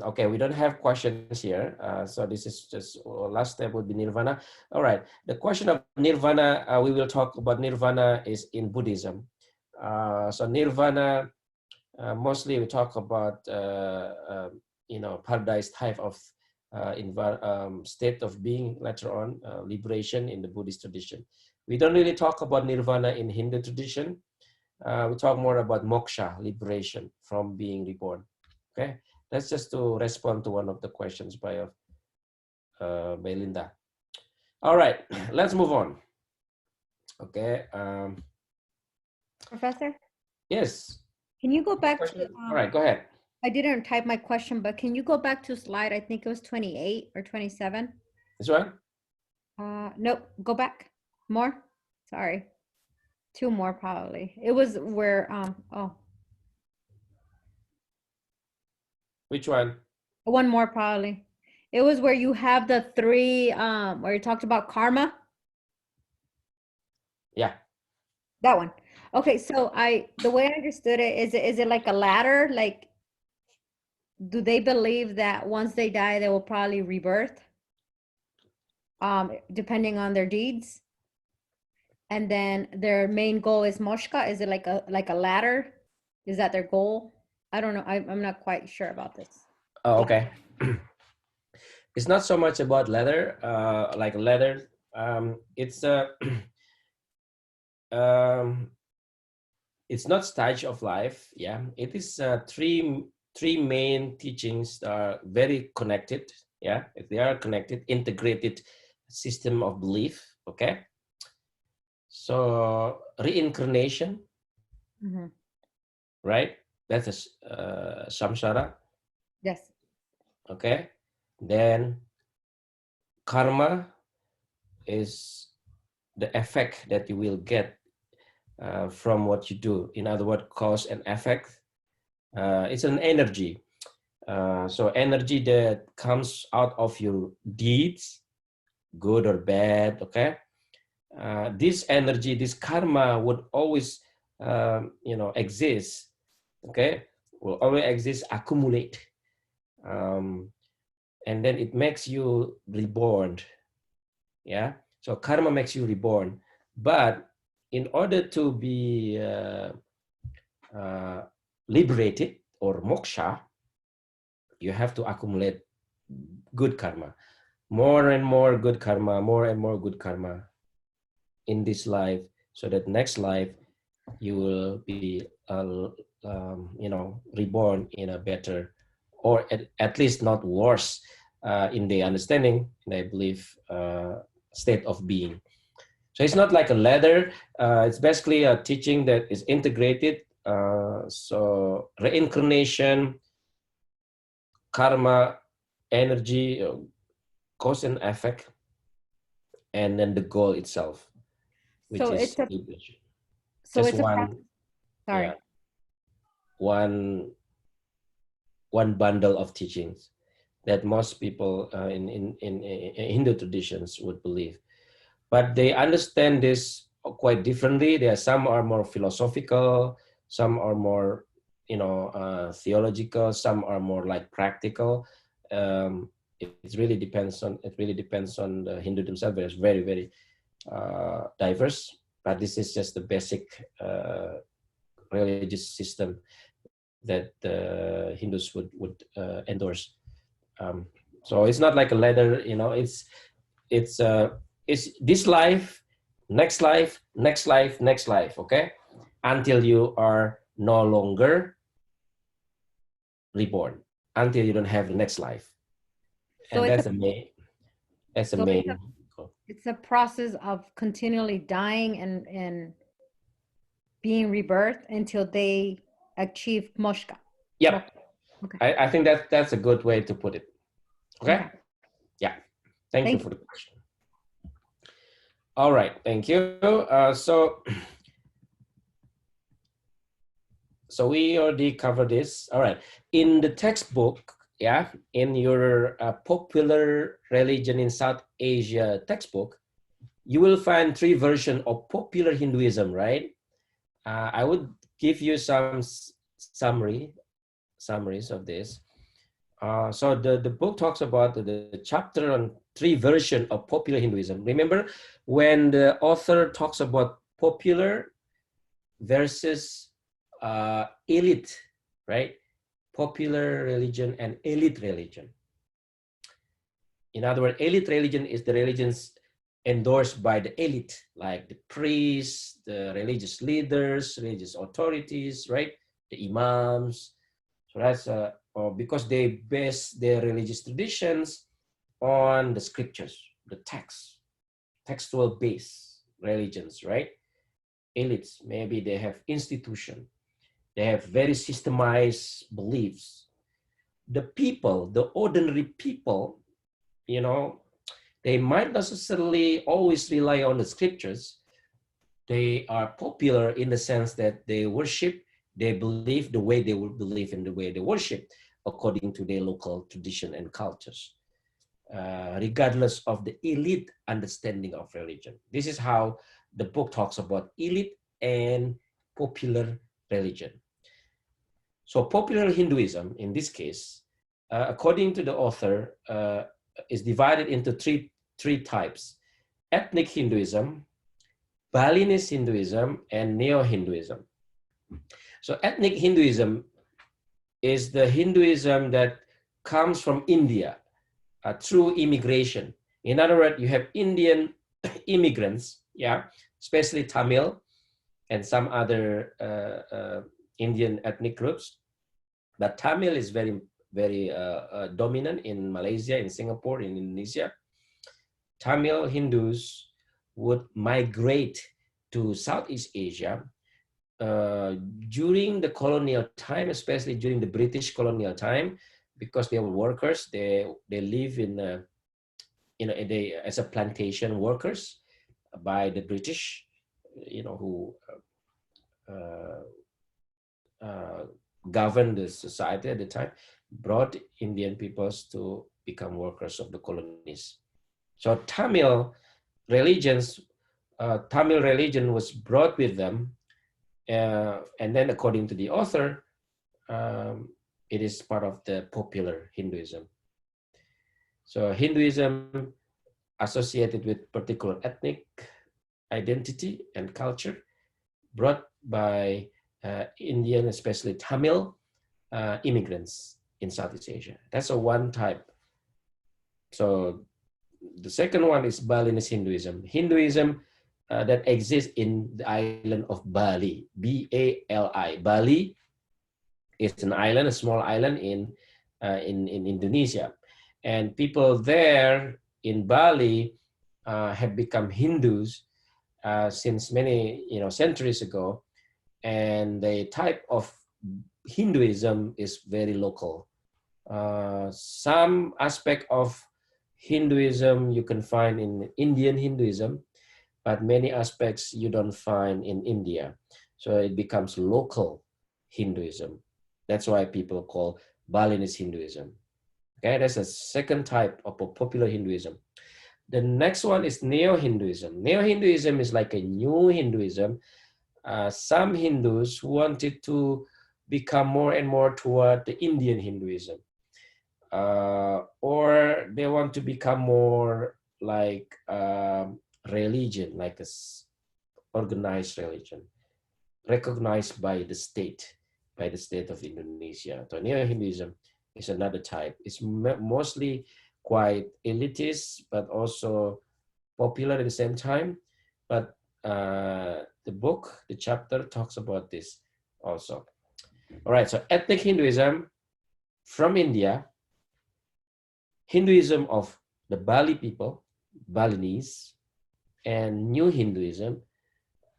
Speaker 1: Okay, we don't have questions here. So this is just last step would be nirvana. All right, the question of nirvana, we will talk about nirvana is in Buddhism. So nirvana, mostly we talk about, you know, paradise type of state of being later on, liberation in the Buddhist tradition. We don't really talk about nirvana in Hindu tradition. We talk more about moksha, liberation from being reborn. Okay, that's just to respond to one of the questions by Linda. All right, let's move on. Okay.
Speaker 2: Professor?
Speaker 1: Yes.
Speaker 2: Can you go back to,
Speaker 1: Question? All right, go ahead.
Speaker 2: I didn't type my question, but can you go back to slide, I think it was 28 or 27?
Speaker 1: This one?
Speaker 2: Nope, go back. More? Sorry. Two more probably. It was where, oh,
Speaker 1: Which one?
Speaker 2: one more probably. It was where you have the three, where you talked about karma.
Speaker 1: Yeah.
Speaker 2: That one. Okay, so the way I understood it, is it like a ladder? Like, do they believe that once they die, they will probably rebirth, depending on their deeds? And then their main goal is Moshka? Is it like a ladder? Is that their goal? I don't know. I'm not quite sure about this.
Speaker 1: Oh, okay. It's not so much about leather, like leather. It's um, it's not stage of life. Yeah, it is three main teachings that are very connected. Yeah, they are connected, integrated system of belief. Okay, so reincarnation,
Speaker 2: Mhm.
Speaker 1: right? That's samsara.
Speaker 2: Yes.
Speaker 1: Okay, then karma is the effect that you will get from what you do. In other words, cause and effect. It's an energy. So energy that comes out of your deeds, good or bad. Okay, this energy, this karma, would always, exist. Okay, will always exist, accumulate, and then it makes you reborn. Yeah, so karma makes you reborn, but in order to be liberated or moksha, you have to accumulate good karma, more and more good karma, more and more good karma in this life, so that next life you will be, reborn in a better, or at least not worse, in the understanding, and I believe, state of being. So it's not like a ladder. It's basically a teaching that is integrated. So reincarnation, karma, energy, cause and effect, and then the goal itself, which
Speaker 2: So
Speaker 1: is
Speaker 2: it's a
Speaker 1: liberation.
Speaker 2: so
Speaker 1: Just
Speaker 2: it's a process.
Speaker 1: one, yeah,
Speaker 2: Sorry.
Speaker 1: one bundle of teachings that most people, in Hindu traditions would believe. But they understand this quite differently. There are some are more philosophical, some are more, theological, some are more like practical. It really depends on the Hindu themselves. It's very, very diverse. But this is just the basic religious system that Hindus would endorse. So it's not like a ladder, it's it's this life, next life, next life, next life. Okay, until you are no longer reborn, until you don't have the next life,
Speaker 2: So
Speaker 1: and
Speaker 2: it's
Speaker 1: that's
Speaker 2: a
Speaker 1: the main. That's the
Speaker 2: so
Speaker 1: main goal.
Speaker 2: it's a process of continually dying and being rebirthed until they achieve moshka.
Speaker 1: Yep,
Speaker 2: Okay.
Speaker 1: I think that's a good way to put it. Okay,
Speaker 2: Okay.
Speaker 1: yeah. Thank you
Speaker 2: Thank
Speaker 1: for
Speaker 2: you.
Speaker 1: the question. All right, thank you. So we already covered this. All right. In the textbook, yeah, in your popular religion in South Asia textbook, you will find three versions of popular Hinduism, right? I would give you some summaries of this. So the book talks about the chapter on three versions of popular Hinduism. Remember when the author talks about popular versus elite, right? Popular religion and elite religion. In other words, elite religion is the religions endorsed by the elite, like the priests, the religious leaders, religious authorities, right? The imams. So that's because they base their religious traditions on the scriptures, the text, textual based religions, right? Elites, maybe they have institution. They have very systemized beliefs. The people, the ordinary people, you know, they might not necessarily always rely on the scriptures. They are popular in the sense that they worship, they believe the way they would believe in the way they worship, according to their local tradition and cultures, regardless of the elite understanding of religion. This is how the book talks about elite and popular religion. So popular Hinduism, in this case, according to the author, is divided into three types: ethnic Hinduism, Balinese Hinduism, and Neo-Hinduism. So ethnic Hinduism is the Hinduism that comes from India through immigration. In other words, you have Indian immigrants, yeah, especially Tamil and some other Indian ethnic groups. But Tamil is very, very dominant in Malaysia, in Singapore, in Indonesia. Tamil Hindus would migrate to Southeast Asia during the colonial time, especially during the British colonial time, because they were workers. They live in, they as a plantation workers by the British, who governed the society at the time, brought Indian peoples to become workers of the colonies. So Tamil religion was brought with them, and then according to the author, it is part of the popular Hinduism. So Hinduism associated with particular ethnic identity and culture brought by Indian, especially Tamil immigrants in Southeast Asia. That's a one type. So the second one is Balinese Hinduism. Hinduism that exists in the island of Bali, B-A-L-I. Bali is an island, a small island in Indonesia. And people there in Bali have become Hindus since many centuries ago. And the type of Hinduism is very local. Some aspect of Hinduism you can find in Indian Hinduism, but many aspects you don't find in India. So it becomes local Hinduism. That's why people call Balinese Hinduism. Okay, that's a second type of popular Hinduism. The next one is Neo-Hinduism. Neo-Hinduism is like a new Hinduism. Some Hindus wanted to become more and more toward the Indian Hinduism. Or they want to become more like religion, like a organized religion, recognized by the state of Indonesia. So Neo-Hinduism is another type. It's mostly quite elitist, but also popular at the same time. But the book, the chapter talks about this also. All right, so ethnic Hinduism from India, Hinduism of the Bali people, Balinese, and New Hinduism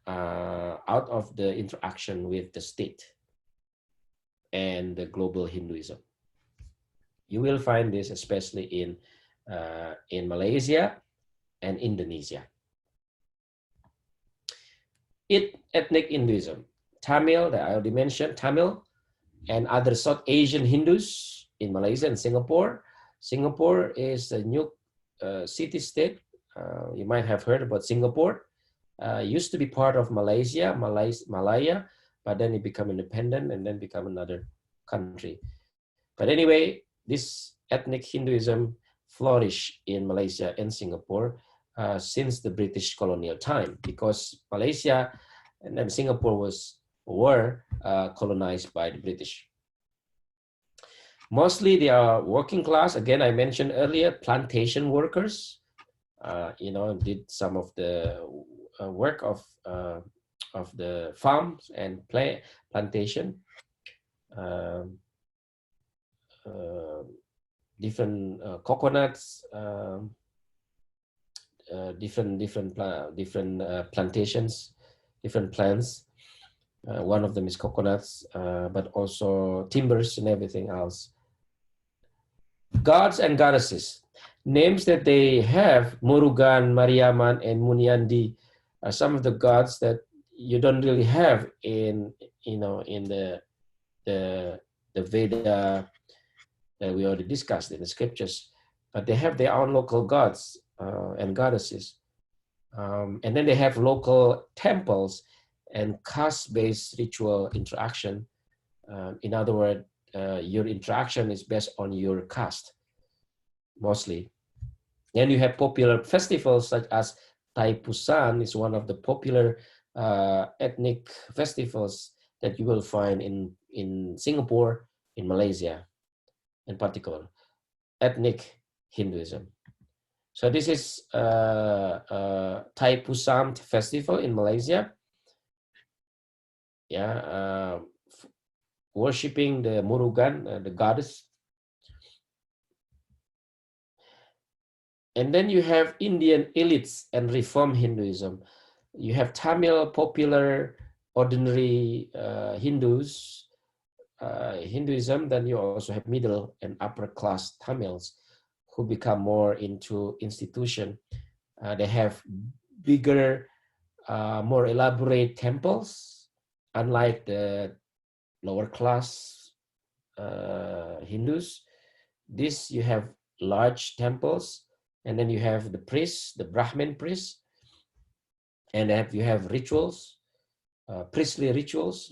Speaker 1: out of the interaction with the state and the global Hinduism. You will find this especially in Malaysia and Indonesia. Ethnic Hinduism, Tamil, that I already mentioned, Tamil, and other South Asian Hindus in Malaysia and Singapore. Singapore is a new city-state. You might have heard about Singapore. Used to be part of Malaysia, Malaya, but then it became independent and then become another country. But anyway, this ethnic Hinduism flourished in Malaysia and Singapore since the British colonial time, because Malaysia and then Singapore were colonized by the British. Mostly they are working class. Again, I mentioned earlier, plantation workers, did some of the work of the farms and plantation. Different coconuts, different plantations, different plants. One of them is coconuts, but also timbers and everything else. Gods and goddesses. Names that they have, Murugan, Mariaman, and Munyandi, are some of the gods that you don't really have in, in the Veda that we already discussed in the scriptures, but they have their own local gods and goddesses. And then they have local temples and caste-based ritual interaction. In other words, your interaction is based on your caste, mostly. And you have popular festivals such as Taipusan is one of the popular ethnic festivals that you will find in Singapore, in Malaysia, in particular, ethnic Hinduism. So this is Taipusan festival in Malaysia. Yeah, worshipping the Murugan, the goddess. And then you have Indian elites and Reform Hinduism. You have Tamil popular ordinary Hindus, Hinduism. Then you also have middle and upper class Tamils who become more into institution. They have bigger, more elaborate temples, unlike the lower class Hindus. This you have large temples, and then you have the priests, the Brahmin priests, and you have rituals, priestly rituals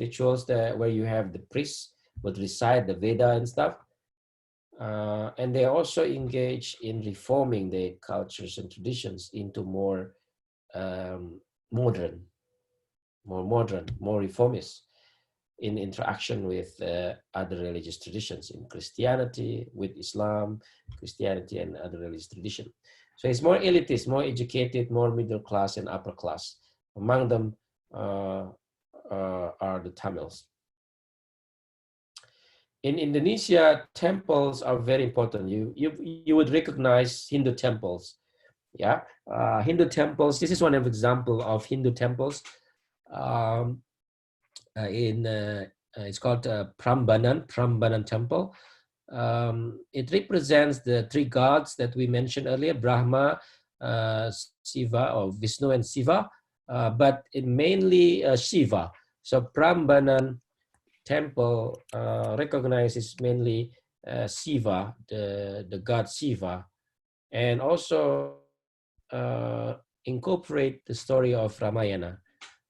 Speaker 1: that where you have the priests would recite the Veda and stuff. And they also engage in reforming their cultures and traditions into more modern, more reformist in interaction with other religious traditions, in Christianity, with Islam, Christianity, and other religious traditions. So it's more elitist, more educated, more middle class and upper class. Among them are the Tamils. In Indonesia, temples are very important. You would recognize Hindu temples. Yeah, Hindu temples. This is one of example of Hindu temples. It's called Prambanan Temple. It represents the three gods that we mentioned earlier, Brahma, Shiva, or Vishnu and Shiva, but it mainly Shiva. So Prambanan Temple recognizes mainly Shiva, the god Shiva, and also incorporate the story of Ramayana.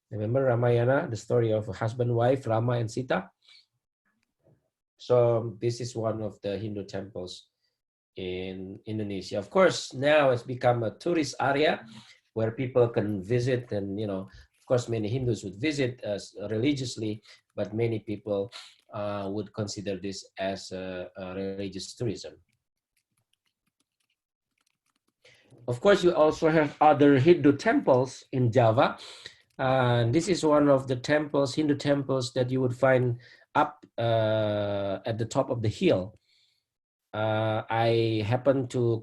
Speaker 1: Remember Ramayana, the story of a husband, wife, Rama and Sita? So this is one of the Hindu temples in Indonesia. Of course, now it's become a tourist area where people can visit, and of course, many Hindus would visit religiously, but many people would consider this as a religious tourism. Of course, you also have other Hindu temples in Java. This is one of the temples, Hindu temples, that you would find up at the top of the hill. I happened to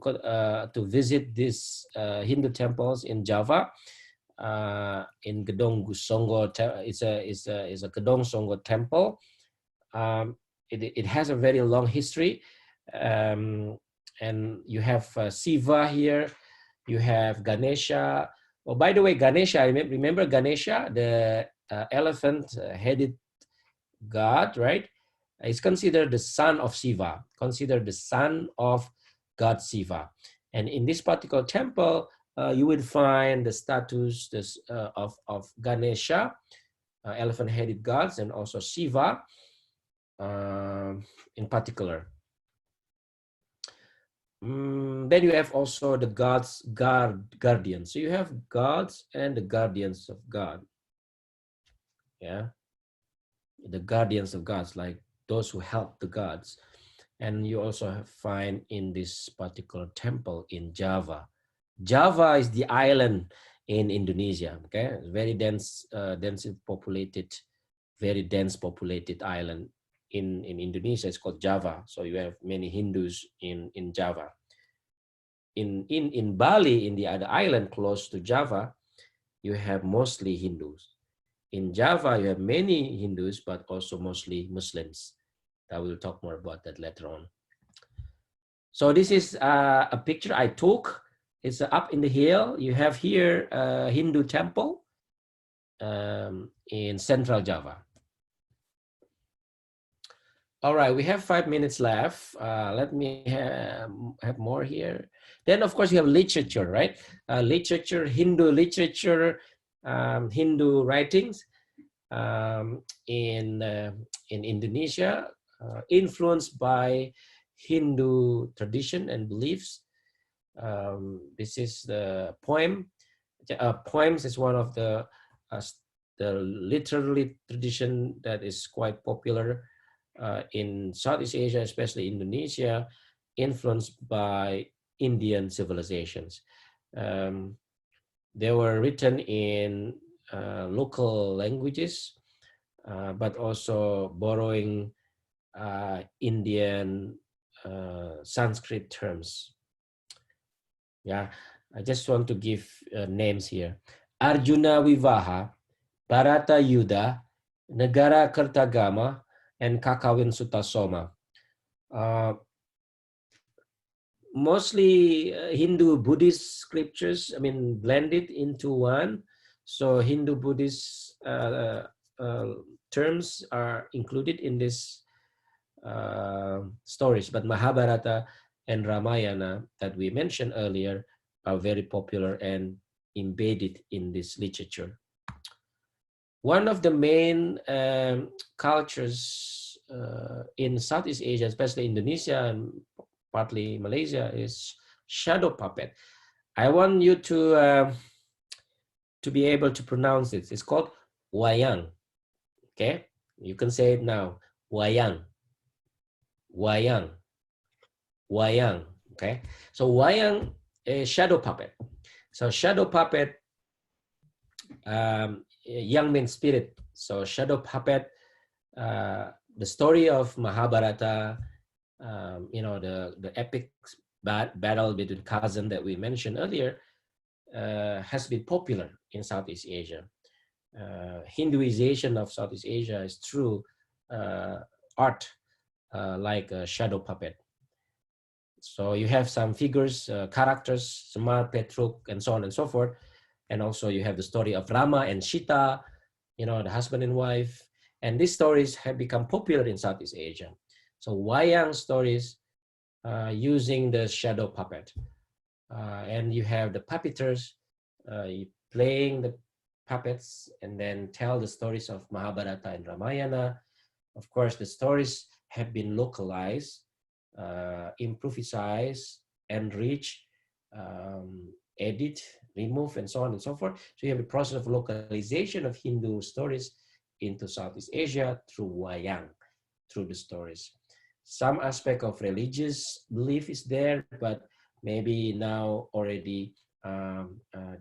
Speaker 1: visit these Hindu temples in Java, in Gedong Songo. It's a Gedong Songo temple. It has a very long history, and you have Shiva here. You have Ganesha. Oh, by the way, Ganesha, remember Ganesha, the elephant-headed god, right? Is considered the son of Shiva, considered the son of God Shiva. And in this particular temple, you will find the statues of Ganesha, elephant-headed gods, and also Shiva in particular. Then you have also the gods, guardians. So you have gods and the guardians of God. Yeah, the guardians of gods, like those who help the gods. And you also find in this particular temple in Java. Java is the island in Indonesia. Okay, it's very densely populated, very dense populated island in Indonesia. It's called Java. So you have many Hindus in Java. In Bali, in the other island close to Java, you have mostly Hindus. in Java, you have many Hindus, but also mostly Muslims. I will talk more about that later on. So this is a picture I took. It's up in the hill. You have here a Hindu temple in central Java. All right, we have 5 minutes left. Let me have more here. Then, of course, you have literature, right? Literature, Hindu literature, Hindu writings in Indonesia, influenced by Hindu tradition and beliefs. This is the poem. Poems is one of the literary tradition that is quite popular in Southeast Asia, especially Indonesia, influenced by Indian civilizations. They were written in local languages, but also borrowing Indian Sanskrit terms. Yeah, I just want to give names here. Arjuna Vivaha, Bharata Yuddha, Negara Kertagama, and Kakawin Sutasoma. Mostly Hindu Buddhist scriptures, I mean, blended into one. So Hindu Buddhist terms are included in this stories, but Mahabharata and Ramayana that we mentioned earlier are very popular and embedded in this literature. One of the main cultures in Southeast Asia, especially Indonesia and partly Malaysia, is shadow puppet. I want you to be able to pronounce it. It's called wayang. Okay, you can say it now. Wayang. Wayang. Wayang. Okay, so wayang is shadow puppet. So shadow puppet, yang means spirit. So shadow puppet, the story of Mahabharata, the epic battle between cousins that we mentioned earlier, has been popular in Southeast Asia. Hinduization of Southeast Asia is through art like a shadow puppet. So you have some figures, characters, Samar, Petruk, and so on and so forth. And also you have the story of Rama and Sita, the husband and wife. And these stories have become popular in Southeast Asia. So wayang stories using the shadow puppet. And you have the puppeteers playing the puppets and then tell the stories of Mahabharata and Ramayana. Of course, the stories have been localized, improvised, enriched, edit, remove, and so on and so forth. So you have a process of localization of Hindu stories into Southeast Asia through wayang, through the stories. Some aspect of religious belief is there, but maybe now already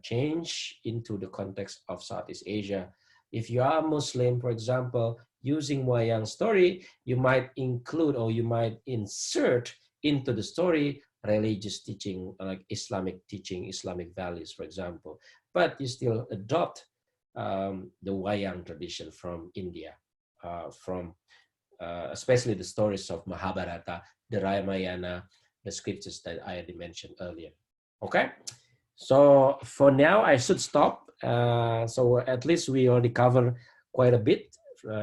Speaker 1: change into the context of Southeast Asia. If you are Muslim, for example, using wayang story, you might include or you might insert into the story religious teaching, like Islamic teaching, Islamic values, for example. But you still adopt the wayang tradition from India, especially the stories of Mahabharata, the Ramayana, the scriptures that I already mentioned earlier. Okay, so for now I should stop. So at least we already covered quite a bit.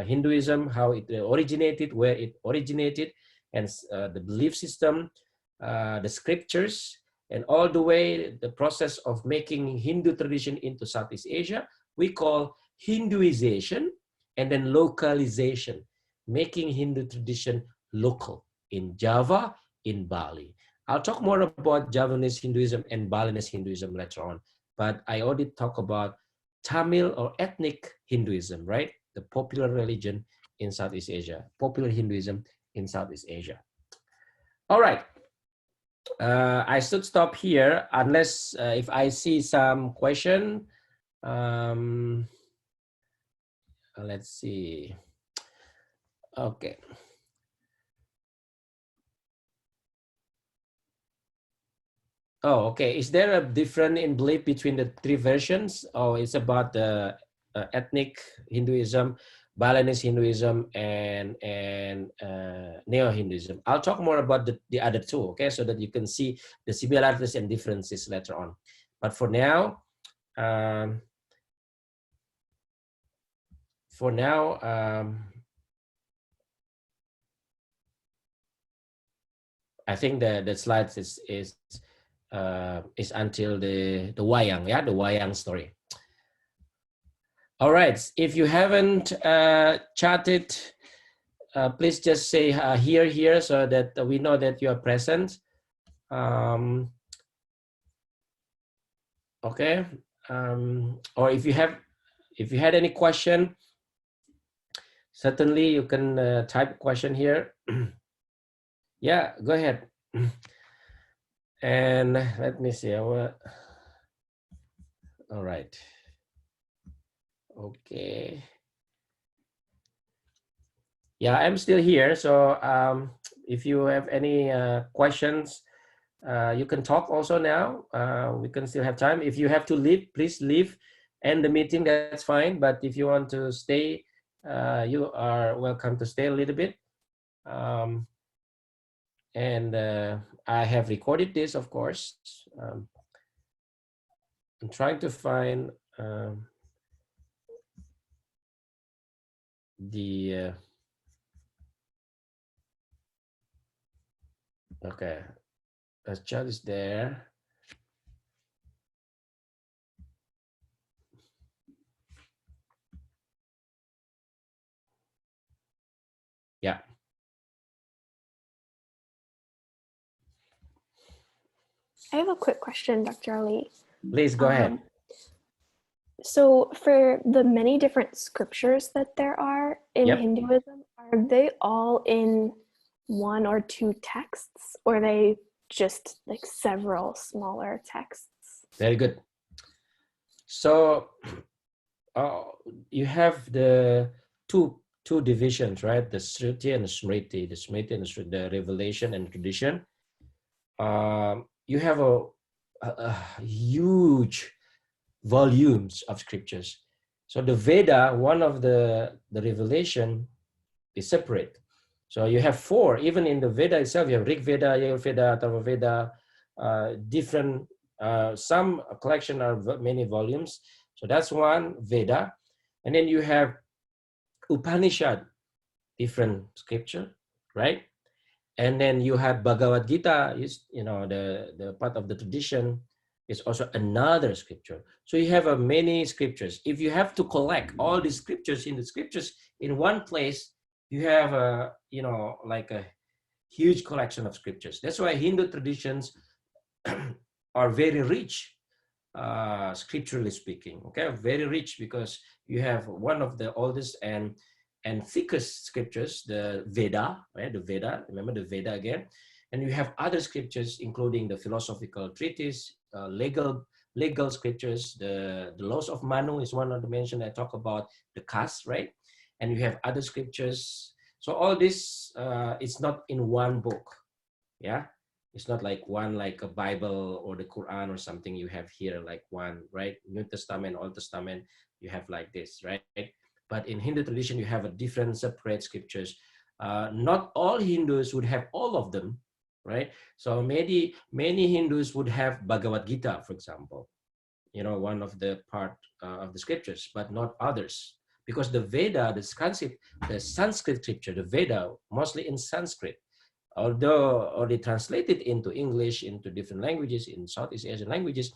Speaker 1: Hinduism, how it originated, where it originated, and the belief system, the scriptures, and all the way the process of making Hindu tradition into Southeast Asia, we call Hinduization, and then localization, making Hindu tradition local in Java, in Bali. I'll talk more about Javanese Hinduism and Balinese Hinduism later on, but I already talked about Tamil or ethnic Hinduism, right? The popular religion in Southeast Asia, popular Hinduism in Southeast Asia. All right. I should stop here unless if I see some question. Let's see. Okay. Oh, okay. Is there a difference in belief between the three versions? Or it's about the ethnic Hinduism, Balinese Hinduism, and Neo-Hinduism. I'll talk more about the other two, okay, so that you can see the similarities and differences later on. But for now, I think the slides is until the wayang, yeah, the wayang story. All right, if you haven't chatted, please just say here so that we know that you are present. Okay, or if you had any question, certainly you can type question here. Yeah, go ahead. And let me see. All right. Okay. Yeah, I'm still here. So if you have any questions, you can talk also now. We can still have time. If you have to leave, please leave. End the meeting, that's fine. But if you want to stay, you are welcome to stay a little bit. And I have recorded this, of course. I'm trying to find the okay, the chat is there. Yeah.
Speaker 3: I have a quick question, Dr. Ali.
Speaker 1: Please go ahead.
Speaker 3: So for the many different scriptures that there are in Hinduism, are they all in one or two texts, or are they just like several smaller texts?
Speaker 1: Very good. So you have the two divisions, right? The Shruti and the Smriti. The Smriti and the revelation and tradition. You have a huge volumes of scriptures. So the Veda, one of the revelation is separate. So you have four, even in the Veda itself, you have Rig Veda, Yajur Veda, Atharva Veda, different, some collection are many volumes. So that's one Veda. And then you have Upanishad, different scripture, right? And then you have Bhagavad-Gita, is, you know, the part of the tradition is also another scripture. So you have many scriptures. If you have to collect all the scriptures in one place, you have a, you know, like a huge collection of scriptures. That's why Hindu traditions are very rich, scripturally speaking. Okay, very rich, because you have one of the oldest and thickest scriptures, the Veda, right? The Veda, remember the Veda again. And you have other scriptures, including the philosophical treatise, legal scriptures. The laws of Manu is one of the mention that talk about the caste, right? And you have other scriptures. So all this it's not in one book, yeah. It's not like one, like a Bible or the Quran or something you have here, like one, right? New Testament, Old Testament, you have like this, right? But in Hindu tradition, you have a different separate scriptures. Not all Hindus would have all of them, right? So many Hindus would have Bhagavad-Gita, for example, you know, one of the part of the scriptures, but not others. Because the Veda, the Sanskrit scripture, the Veda, mostly in Sanskrit, although already translated into English, into different languages, in Southeast Asian languages,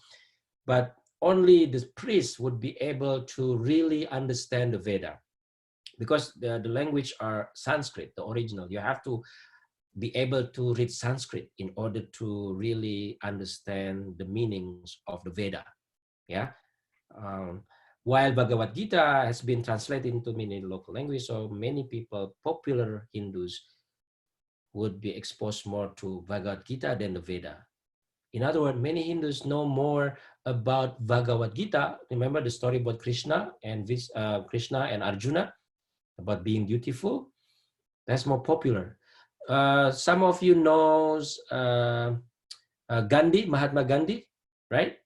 Speaker 1: but only the priests would be able to really understand the Veda, because the language are Sanskrit, the original. You have to be able to read Sanskrit in order to really understand the meanings of the Veda, yeah. While Bhagavad-Gita has been translated into many local languages, so many people, popular Hindus, would be exposed more to Bhagavad-Gita than the Veda. In other words, many Hindus know more about Bhagavad-Gita. Remember the story about Krishna and Arjuna, about being beautiful? That's more popular. Some of you knows Gandhi, Mahatma Gandhi, right?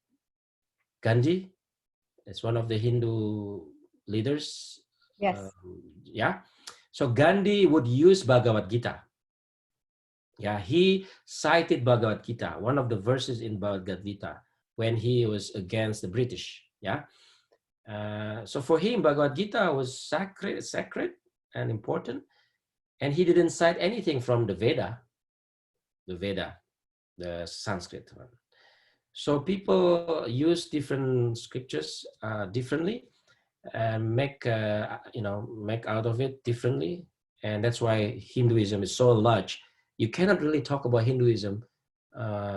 Speaker 1: Gandhi is one of the Hindu leaders.
Speaker 2: Yes.
Speaker 1: Yeah. So Gandhi would use Bhagavad-Gita. Yeah, he cited Bhagavad-Gita, one of the verses in Bhagavad-Gita, when he was against the British. Yeah. So for him, Bhagavad-Gita was sacred and important. And he didn't cite anything from the Veda, the Sanskrit one. So people use different scriptures differently and make out of it differently. And that's why Hinduism is so large. You cannot really talk about Hinduism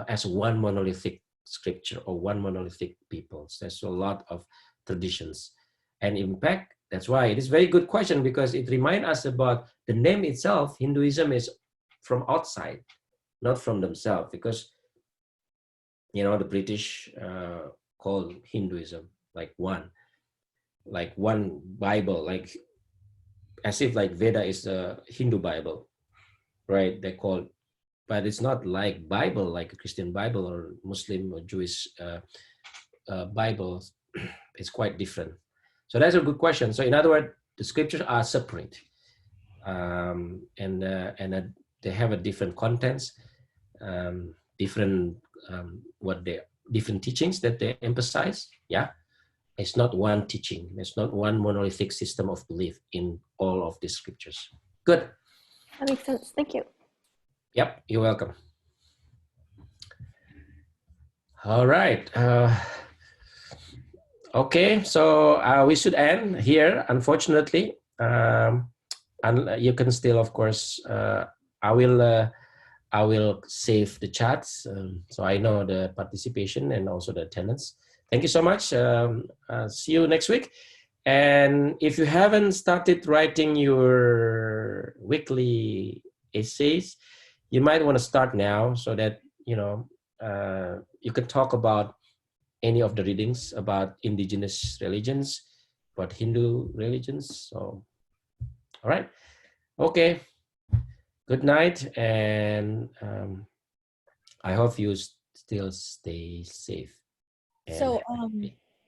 Speaker 1: as one monolithic scripture or one monolithic people. There's a lot of traditions. And in fact, that's why it is a very good question, because it reminds us about the name itself. Hinduism is from outside, not from themselves, because the British called Hinduism like one Bible, like as if like Veda is a Hindu Bible, right? They call, but it's not like Bible, like a Christian Bible or Muslim or Jewish Bible. It's quite different. So that's a good question. So in other words, the scriptures are separate, and they have a different contents, different different teachings that they emphasize. Yeah, it's not one teaching. It's not one monolithic system of belief in all of these scriptures. Good.
Speaker 3: That makes sense. Thank you.
Speaker 1: Yep, you're welcome. All right. Okay, so we should end here, unfortunately. And you can still, of course, I will save the chats, so I know the participation and also the attendance. Thank you so much. See you next week. And if you haven't started writing your weekly essays, you might want to start now, so that you can talk about any of the readings about indigenous religions, about Hindu religions. So, all right. Okay. Good night. And I hope you still stay safe.
Speaker 4: So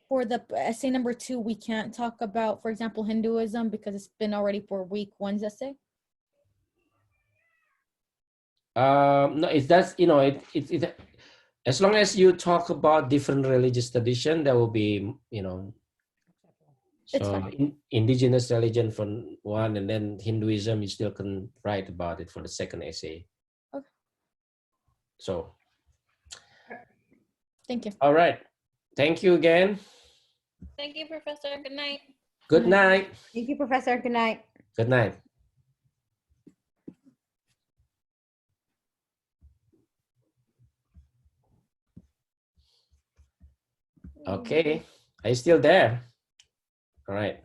Speaker 4: for the essay number 2, we can't talk about, for example, Hinduism, because it's been already for week 1's essay.
Speaker 1: No, it as long as you talk about different religious tradition, there will be,
Speaker 4: It's
Speaker 1: so
Speaker 4: fine.
Speaker 1: indigenous religion for one, and then Hinduism, you still can write about it for the second essay.
Speaker 4: Okay.
Speaker 1: So.
Speaker 4: Thank you.
Speaker 1: All right. Thank you again.
Speaker 5: Thank you, Professor. Good night.
Speaker 1: Good night.
Speaker 2: Thank you, Professor. Good night.
Speaker 1: Good night. Okay. Are you still there? All right.